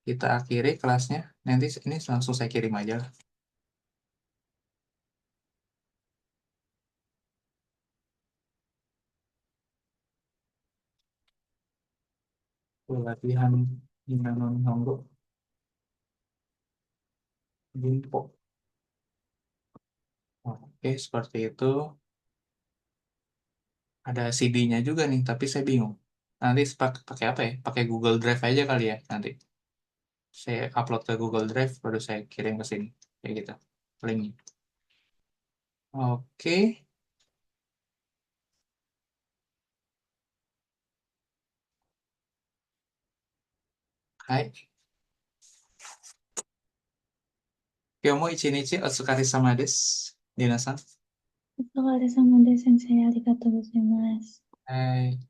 Speaker 2: kita akhiri kelasnya. Nanti ini langsung saya kirim aja lah. Latihan Hinano Nihongo Ginpo. Oke, seperti itu. Ada CD-nya juga nih, tapi saya bingung. Nanti pakai apa ya? Pakai Google Drive aja kali ya nanti. Saya upload ke Google Drive, baru saya kirim ke sini. Kayak gitu. Linknya. Oke. Hai. Kyomo ichinichi otsukare-sama desu. Dina-san.
Speaker 1: お疲れ様です。先生、ありがとうございます。
Speaker 2: Hai.